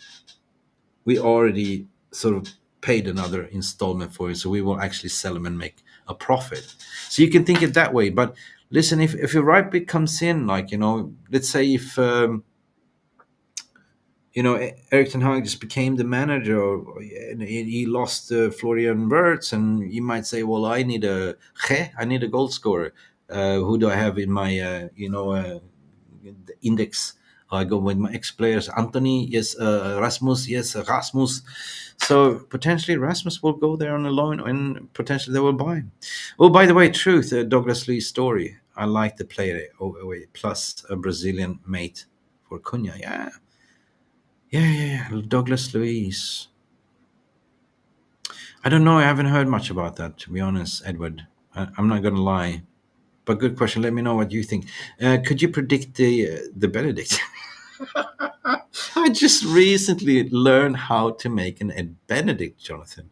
we already sort of paid another installment for it, so we will actually sell them and make a profit. So you can think it that way. But listen, if a right bid comes in, let's say if Eric Ten Hag just became the manager and he lost Florian Wirtz, and you might say, well, I need a goal scorer. Who do I have in my index? I go with my ex players. Anthony, yes. Rasmus, yes. Rasmus. So potentially Rasmus will go there on a loan, and potentially they will buy him. Oh, by the way, truth. Douglas Lee's story. I like the player. Oh, wait, plus a Brazilian mate for Cunha. Yeah, yeah. Douglas Luiz. I don't know. I haven't heard much about that, to be honest, Edward. I'm not going to lie. But good question. Let me know what you think. Could you predict the Benedict? I just recently learned how to make an egg Benedict, Jonathan.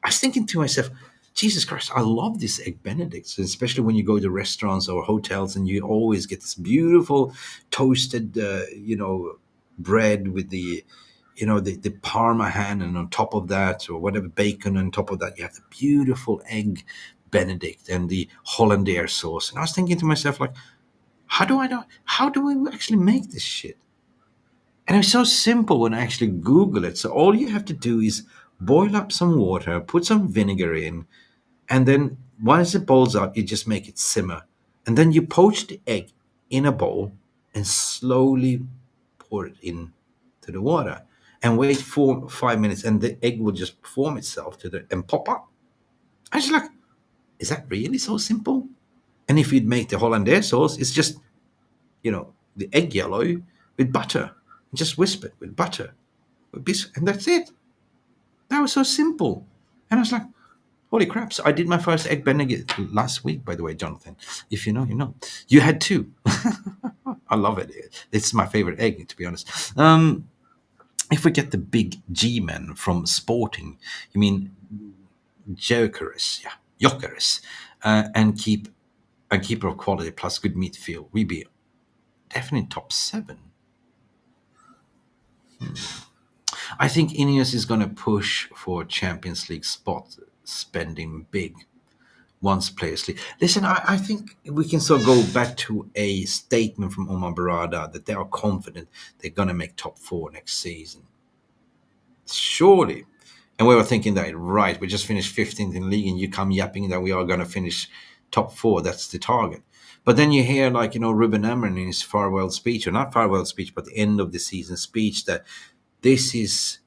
I was thinking to myself, Jesus Christ, I love these egg Benedicts, especially when you go to restaurants or hotels and you always get this beautiful toasted, bread with the Parma ham, and on top of that, or whatever bacon on top of that, you have the beautiful egg Benedict and the Hollandaise sauce. And I was thinking to myself, like, how do I know? How do we actually make this shit? And it's so simple when I actually Google it. So all you have to do is boil up some water, put some vinegar in, and then once it boils up, you just make it simmer. And then you poach the egg in a bowl and slowly pour it in to the water and wait for 5 minutes, and the egg will just form itself to the and pop up. I was like, is that really so simple? And if you'd make the Hollandaise sauce, it's just, the egg yellow with butter. Just whisp it with butter, and that's it. That was so simple. And I was like, holy crap. So I did my first egg benedict last week, by the way, Jonathan. If you know, you know. You had two. I love it. It's my favorite egg, to be honest. If we get the big G men from Sporting, you mean Gyokeres, yeah, Gyokeres, and keeper of quality plus good midfield, we'd be definitely top seven. I think Ineos is going to push for Champions League spot, spending big once players leave. Listen, I think we can still go back to a statement from Omar Barada that they are confident they're going to make top four next season. Surely. And we were thinking that, right, we just finished 15th in the league and you come yapping that we are going to finish top four. That's the target. But then you hear, like, Ruben Amorim in his farewell speech, or not farewell speech, but the end of the season speech, that this is,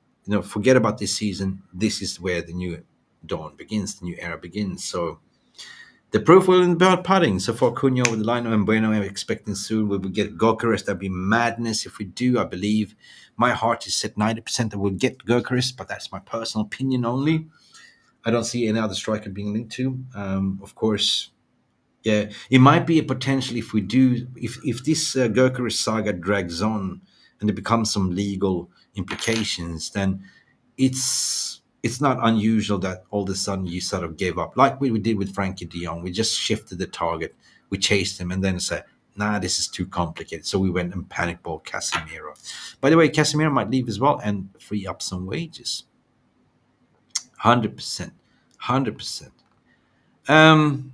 forget about this season. This is where the new dawn begins, the new era begins. So the proof will be about putting. So for Cunha over the line, and Bueno, I'm expecting soon we will get Goalkeeper. That'd be madness if we do. I believe my heart is set 90% that we'll get Goalkeeper, but that's my personal opinion only. I don't see any other striker being linked to. Of course, yeah, it might be a potential if we do, if this Gökeres saga drags on and there becomes some legal implications, then it's not unusual that all of a sudden you sort of gave up, like we did with Frankie de Jong. We just shifted the target, we chased him, and then said, nah, this is too complicated. So we went and panic bought Casemiro. By the way, Casemiro might leave as well and free up some wages. 100%. 100%.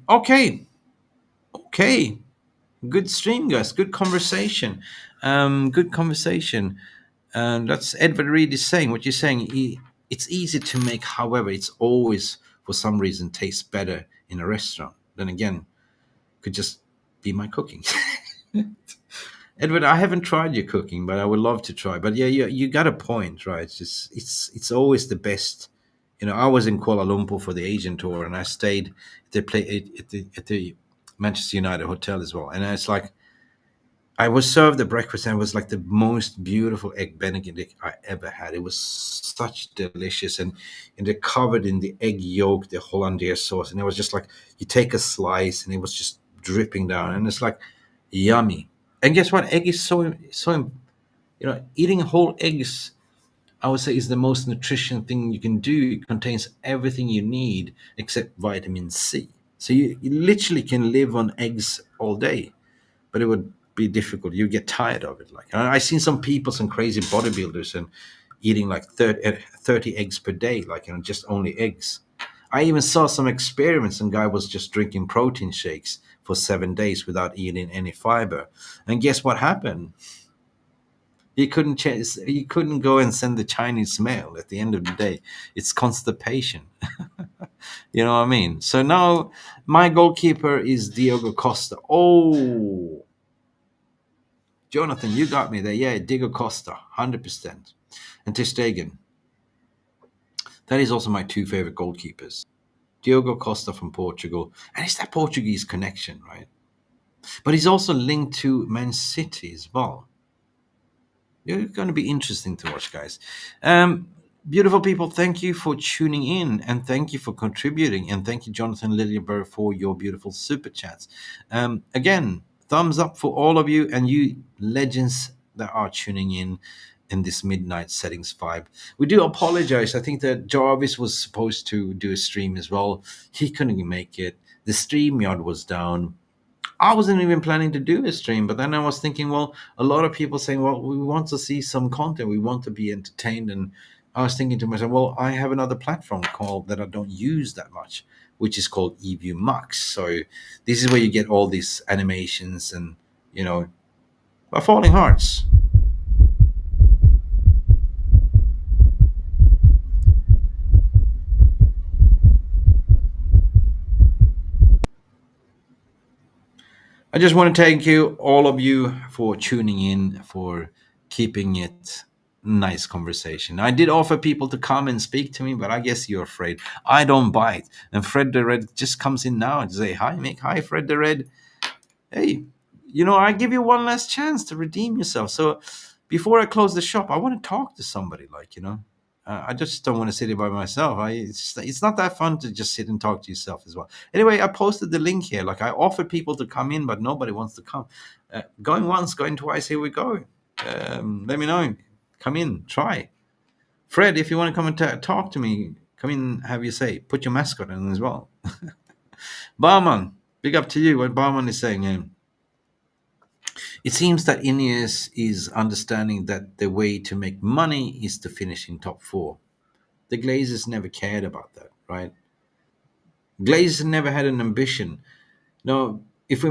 Okay. Good stream, guys. Good conversation. Good conversation. That's Edward Reed is saying. What you're saying, it's easy to make, however, it's always, for some reason, tastes better in a restaurant. Then again, could just be my cooking. Edward, I haven't tried your cooking, but I would love to try. But yeah, you got a point, right? It's always the best. I was in Kuala Lumpur for the Asian tour, and I stayed at the Manchester United hotel as well. And it's like, I was served the breakfast, and it was like the most beautiful egg benedict I ever had. It was such delicious, and they're covered in the egg yolk, the Hollandaise sauce, and it was just like you take a slice, and it was just dripping down, and it's like yummy. And guess what? Egg is so eating whole eggs, I would say, is the most nutrition thing you can do. It contains everything you need except vitamin C. So you literally can live on eggs all day, but it would be difficult. You get tired of it. Like, I've seen some people, some crazy bodybuilders, and eating like 30 eggs per day, like, just only eggs. I even saw some experiments. Some guy was just drinking protein shakes for 7 days without eating any fiber. And guess what happened? He couldn't change. He couldn't go and send the Chinese mail at the end of the day. It's constipation. You know what I mean? So now my goalkeeper is Diego Costa. Oh, Jonathan, you got me there. Yeah, Diego Costa, 100%. And Ter Stegen. That is also my two favorite goalkeepers. Diogo Costa from Portugal. And it's that Portuguese connection, right? But he's also linked to Man City as well. It's going to be interesting to watch, guys. Beautiful people, thank you for tuning in, and thank you for contributing, and thank you, Jonathan Liljeberg, for your beautiful super chats. Again, thumbs up for all of you, and you legends that are tuning in this midnight settings vibe. We do apologize. I think that Jarvis was supposed to do a stream as well. He couldn't make it. The StreamYard was down. I wasn't even planning to do a stream, but then I was thinking, well, a lot of people saying, well, we want to see some content, we want to be entertained, and I was thinking to myself, well, I have another platform called that I don't use that much, which is called eView Max. So this is where you get all these animations and, you know, falling hearts. I just want to thank you, all of you, for tuning in, for keeping it nice conversation. I did offer people to come and speak to me, but I guess you're afraid. I don't bite. And Fred the Red just comes in now and say, "Hi, Mick. Hi, Fred the Red. Hey, I give you one last chance to redeem yourself. So before I close the shop, I want to talk to somebody, I just don't want to sit here by myself. It's not that fun to just sit and talk to yourself as well. Anyway, I posted the link here. Like, I offered people to come in, but nobody wants to come. Going once, going twice. Here we go. Let me know. Come in, try. Fred, if you want to come and talk to me, come in, have your say. Put your mascot in as well. Barman, big up to you. What Barman is saying. It seems that Ineos is understanding that the way to make money is to finish in top four. The Glazers never cared about that, right? Glazers never had an ambition. No, if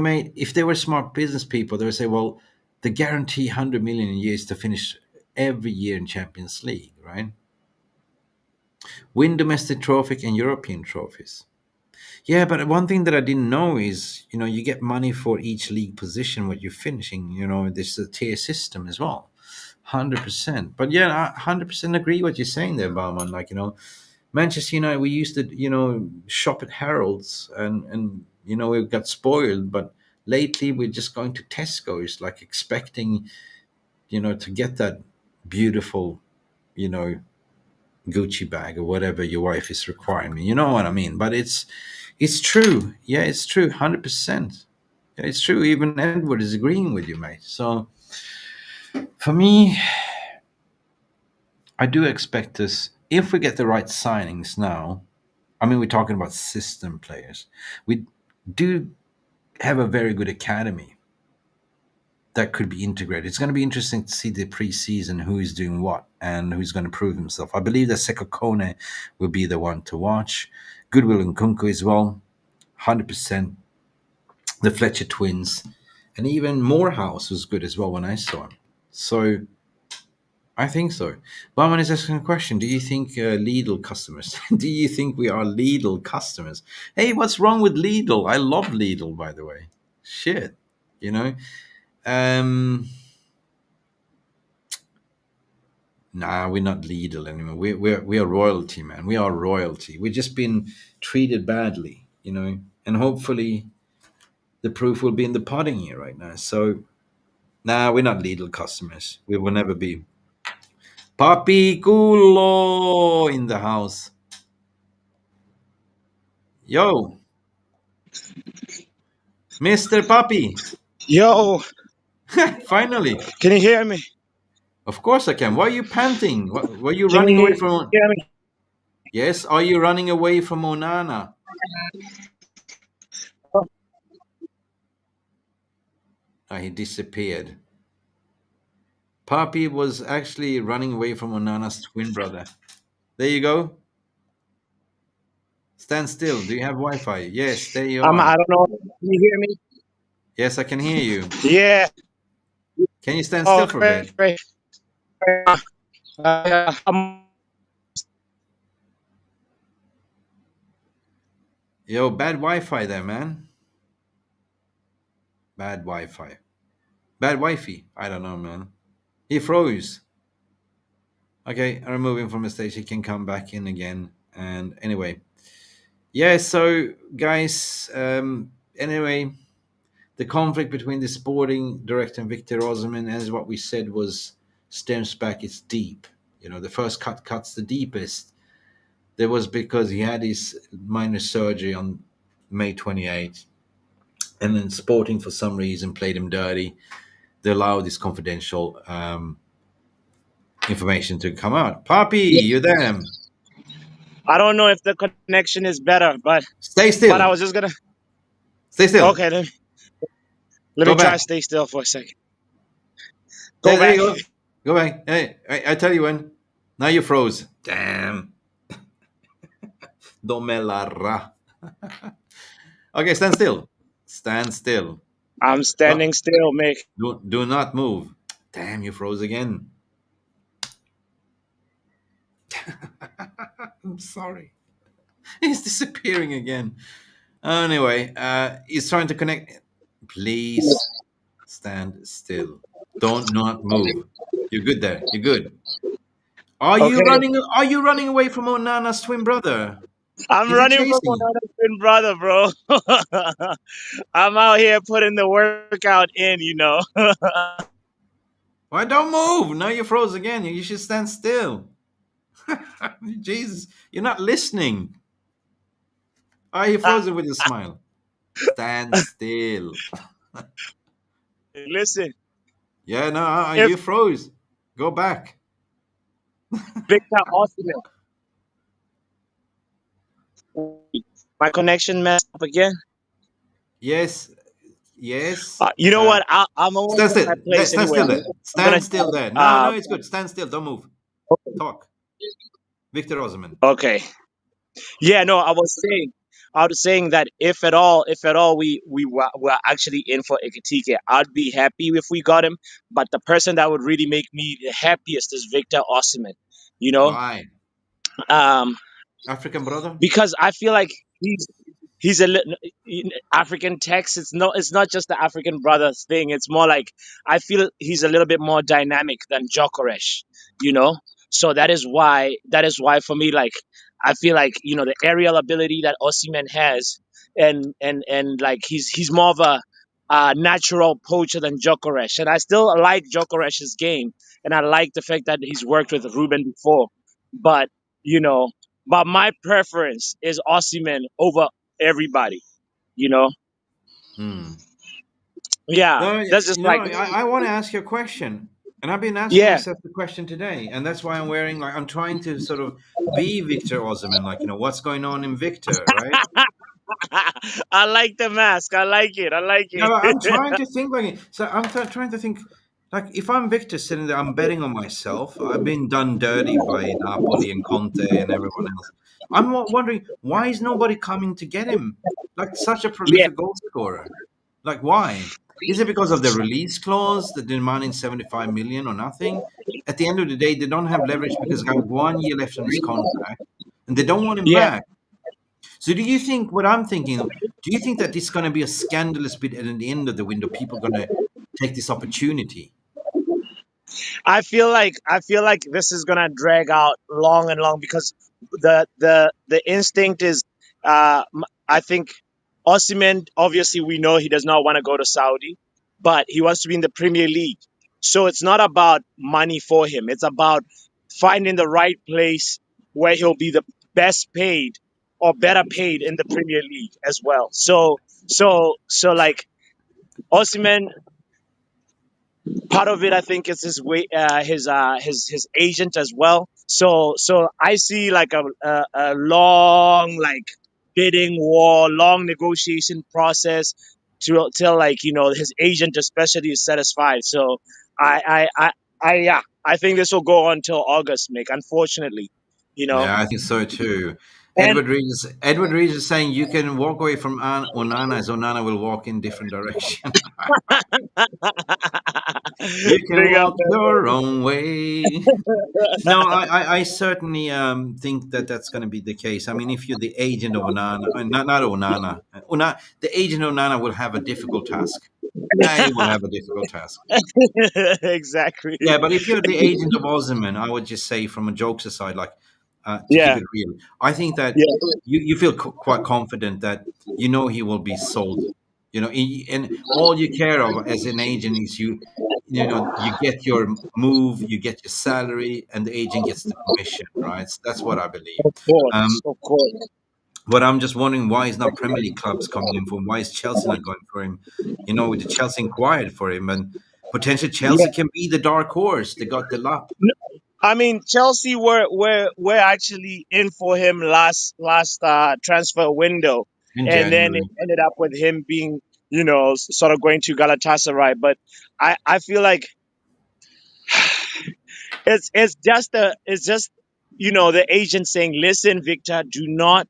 they were smart business people, they would say, well, the guarantee 100 million a year is to finish every year in Champions League, right? Win domestic trophy and European trophies. Yeah, but one thing that I didn't know is, you get money for each league position what you're finishing. There's a tier system as well. 100%. But yeah, I 100% agree what you're saying there, Bauman. Manchester United, we used to, shop at Harold's and we got spoiled. But lately, we're just going to Tesco's, like expecting, to get that beautiful, you know, Gucci bag or whatever your wife is requiring me. You know what I mean? But it's true. Yeah, it's true. 100%. Yeah, it's true. Even Edward is agreeing with you, mate. So for me, I do expect us, if we get the right signings now. I mean, we're talking about system players. We do have a very good academy that could be integrated. It's going to be interesting to see the preseason who is doing what and who's going to prove himself. I believe that Seko Kone will be the one to watch. Goodwill and Kunku as well, 100%. The Fletcher twins, and even Morehouse was good as well when I saw him. So I think so. Barman is asking a question. Do you think Lidl customers? Do you think we are Lidl customers? Hey, what's wrong with Lidl? I love Lidl, by the way. Shit, you know. Um, nah, we're not Lidl anymore. We are royalty, man. We are royalty. We've just been treated badly, and hopefully the proof will be in the pudding here right now. So, nah, we're not Lidl customers. We will never be. Papi Culo in the house. Yo, Mr. Papi. Yo, Finally. can you hear me? Of course I can. Why are you panting? Were you Can running you away from? hear me? Yes, are you running away from Onana? Oh, he disappeared. Papi was actually running away from Onana's twin brother. There you go. Stand still. Do you have Wi-Fi? Yes, there you I are. don't know. Can you hear me? Yes, I can hear you. Yeah. Can you stand Oh, still for a great, bit? great. I'm Yo, bad Wi-Fi there, man. Bad Wi-Fi. Bad Wi-Fi. I don't know, man. He froze. Okay, I remove him from the stage. He can come back in again. And anyway, yeah. So, guys, anyway, the conflict between the sporting director and Victor Osimhen, as what we said, was stems back. It's deep. The first cut cuts the deepest. There was because he had his minor surgery on May 28th, and then Sporting for some reason played him dirty. They allowed this confidential information to come out. Papi, you there? I don't know if the connection is better, Stay but I still. was just gonna. Stay still. Okay, let Go me try to back. stay still for a second. Go There back. you go. Go back. Hey, I tell you when. Now you froze. Damn. Domelara. Okay, stand still. Stand still. I'm Don't, standing still, Mick. do not move. Damn, you froze again. I'm sorry. He's disappearing again. Anyway, he's trying to connect. Please stand still. Don't not move. You're good there. You're good. Are you Okay. running? Are you running away from Onana's twin brother? I'm Is he running from chasing you? another twin brother, bro. I'm out here putting the workout in. Why don't move? Now you froze again. You should stand still. Jesus, you're not listening. Are you frozen with a smile? Stand still. Listen, Yeah, no, if you froze. Go back. Victor Osimhen, my connection messed up again. Yes, yes. You know what? I'm almost Stand at still. my place Stand anyway. still there. I'm gonna. Stand still there. No, Uh, no, it's good. Stand still. Don't move. Talk. Victor Osimhen. okay. Yeah, no, I was saying that if at all, we're actually in for Ekitike. I'd be happy if we got him, but the person that would really make me the happiest is Victor Osimhen. You know, Why? um, African brother? because I feel like he's a African text. It's not just the African brothers thing. It's more like I feel he's a little bit more dynamic than Gyokeres, you know. So that is why for me, like I feel like the aerial ability that Osimhen has, and like he's more of a natural poacher than Gyokeres, and I still like Gyokeres' game, and I like the fact that he's worked with Ruben before, but you know but my preference is Osimhen over everybody. You know, Hmm. yeah, No, that's just like I want to ask you a question. And I've been asking yeah. myself the question today. And that's why I'm wearing, like, I'm trying to sort of be Victor Osimhen, like, what's going on in Victor, right? I like the mask. I like it. I like Yeah, it. but I'm trying to think like it. So I'm trying to think, like, if I'm Victor sitting there, I'm betting on myself. I've been done dirty by Napoli and Conte and everyone else. I'm wondering, why is nobody coming to get him? Like, such a Yeah, prolific goal scorer. Like, why? Is it because of the release clause, the demanding 75 million or nothing? At the end of the day, they don't have leverage because he got 1 year left on his contract and they don't want him yeah. back. So do you think what I'm thinking? Do you think that it's going to be a scandalous bit at the end of the window? People going to take this opportunity? I feel like this is gonna drag out long and long because the instinct is I think Osimhen, obviously we know he does not want to go to Saudi, but he wants to be in the Premier League. So it's not about money for him. It's about finding the right place where he'll be the best paid or better paid in the Premier League as well. So like Osimhen, part of it I think is his way his agent as well. So I see like a long like bidding war, long negotiation process till like his agent especially is satisfied. So I think this will go on till August, Mick, unfortunately, you know Yeah, I think so too. and Edward Regis is saying you can walk away from Onana as Onana will walk in different direction. You can big up, walk your own way. No, I certainly think that that's going to be the case. I mean, if you're the agent of Onana, not Onana, the agent of Onana will have a difficult task. He will have a difficult task. exactly. Yeah, but if you're the agent of Osimhen, I would just say, from a jokes aside, like, to keep Yeah, it real, I think that yeah, you feel quite confident that he will be sold. And all you care of as an agent is you get your move, you get your salary, and the agent gets the commission, right? So that's what I believe. of course, Um, of course. but I'm just wondering, why is not Premier League clubs coming in for him? Why is Chelsea not going for him? With the Chelsea inquired for him, and potentially Yeah. Chelsea can be the dark horse. They got the luck I mean, Chelsea were actually in for him last transfer window, in and then it January. ended up with him being, sort of going to Galatasaray. But I feel like it's just the agent saying, "Listen, Victor, do not,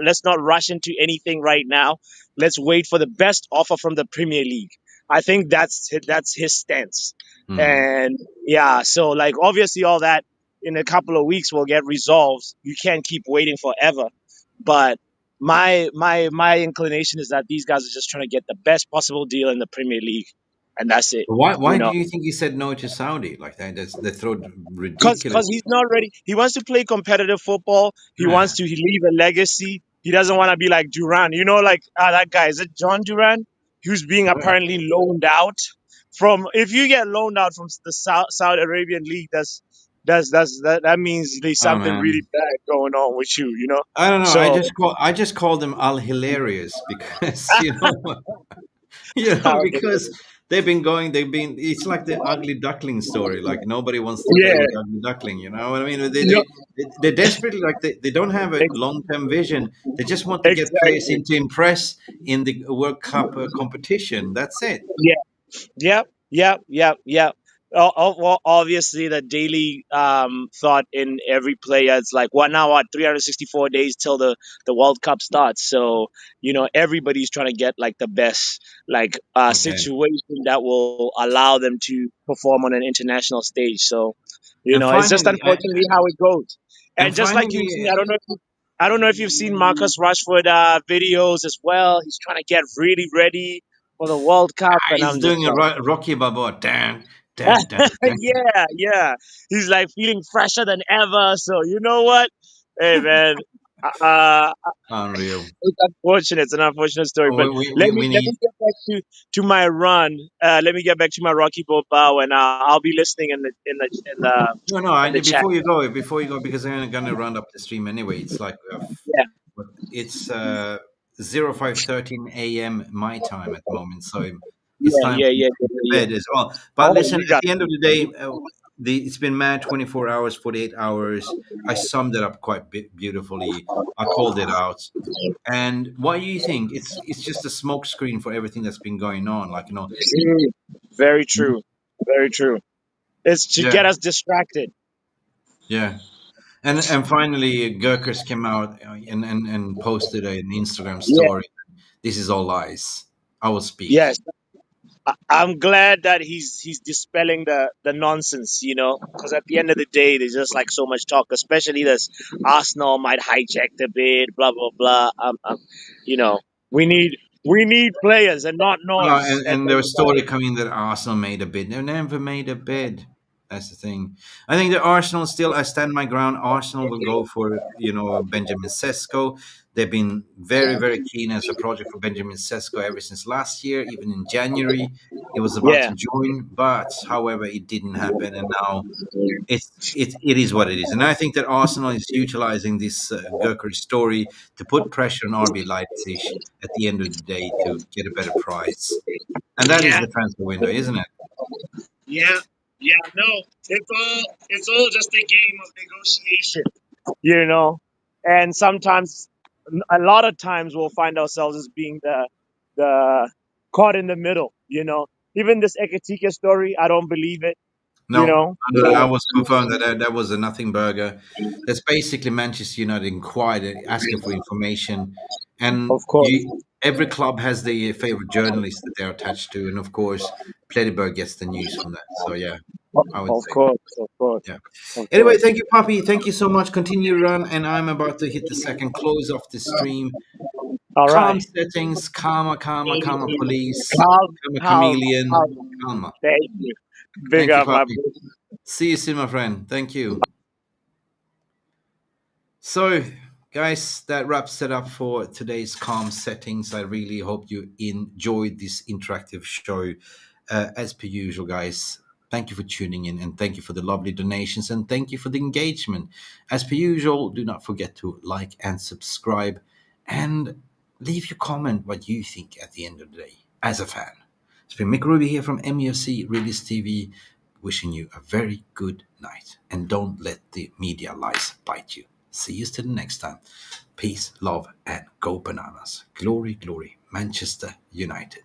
let's not rush into anything right now. Let's wait for the best offer from the Premier League." I think that's his stance. Hmm. And yeah, so like obviously all that in a couple of weeks will get resolved. You can't keep waiting forever. But my inclination is that these guys are just trying to get the best possible deal in the Premier League, and that's it. But why? You Why do know. you think he said no to Saudi like that? They throw Because ridiculous. he's not ready. He wants to play competitive football. He wants Yeah. to leave a legacy. He doesn't want to be like Duran. Like that guy. Is it John Duran? Who's being Yeah. apparently loaned out from. If you get loaned out from the Saudi Arabian league, that means there's Oh something really man. bad going on with you. I don't know. So I just call them Al Hilarious because because they've been going. They've been. It's like the ugly duckling story. Like nobody wants to play yeah, with the ugly duckling. You know what I mean? no, They desperately like they don't have a ex- long term vision. They just want to get players exactly. in to impress in the World Cup competition. That's it. Yeah. Yep, yep, yep, yep. Well, obviously, the daily thought in every player is like, what now? What 364 days till the World Cup starts? So everybody's trying to get like the best like Okay. situation that will allow them to perform on an international stage. So And it's just finally, unfortunately how it goes. and And just like you've seen, finally, I don't know if you've seen Marcus Rashford videos as well. He's trying to get really ready for the World Cup, and he's I'm just doing a like, Rocky Balboa. Dan, dan, dan, dan. yeah, yeah. He's like feeling fresher than ever. So you know what? Hey man, uh, Unreal. it's unfortunate. It's an unfortunate story. Oh, But we let need. me get back to my run. Let me get back to my Rocky Balboa, and I'll be listening No, no. in the chat. Before you go, because I'm gonna round up the stream anyway. It's like Yeah, but it's 05:13 a.m. my time at the moment, so it's yeah, time yeah, for me yeah, to go yeah, to yeah. bed as well. But Oh, listen, you at got the end of the day, it's been mad 24 hours, 48 hours. I summed it up quite beautifully. I called it out. And what do you think? It's just a smoke screen for everything that's been going on. Like very true, very true. It's to yeah, get us distracted. yeah. And finally, Gökeres came out and posted an Instagram Yeah, story. This is all lies. I will speak. yes. I'm glad that he's dispelling the nonsense, because at the end of the day, there's just like so much talk, especially this Arsenal might hijack the bid, blah blah blah. You know, we need we need players and not noise. And there was story coming that Arsenal made a bid. They never made a bid. That's the thing. I think that Arsenal still. I stand my ground. Arsenal will go for Benjamin Sesko. They've been very very keen as a project for Benjamin Sesko ever since last year. Even in January, he was about Yeah, to join, but however, it didn't happen, and now it is what it is. And I think that Arsenal is utilizing this Gökeres story to put pressure on RB Leipzig at the end of the day to get a better price. And that is yeah, the transfer window, isn't it? yeah, yeah. No, it's all just a game of negotiation, you know. And sometimes, a lot of times, we'll find ourselves as being the caught in the middle. Even this Ekitike story, I don't believe it. You No, know, no, I was confirmed that that was a nothing burger. That's basically Manchester United inquired, asking for information, and of course, every club has the favorite journalist that they're attached to, and of course, Plettenberg gets the news from that. So yeah, I would of say course, of course, yeah. of Anyway, course. thank you, Poppy. Thank you so much. Continue to run, and I'm about to hit the second close of the stream. All right, Calm settings, calma, calma, calma, police, calm, calma, calm, chameleon, calm. calma. Thank you. Big Thank you, up, my Poppy. bro. See you soon, my friend. Thank you. So, guys, that wraps it up for today's calm settings. I really hope you enjoyed this interactive show. As per usual, guys, thank you for tuning in and thank you for the lovely donations and thank you for the engagement. As per usual, do not forget to like and subscribe and leave your comment what you think at the end of the day as a fan. It's been Mick Ruby here from Mufc Realist TV, wishing you a very good night. And don't let the media lies bite you. See you till the next time. Peace, love, and go bananas. Glory, glory, Manchester United.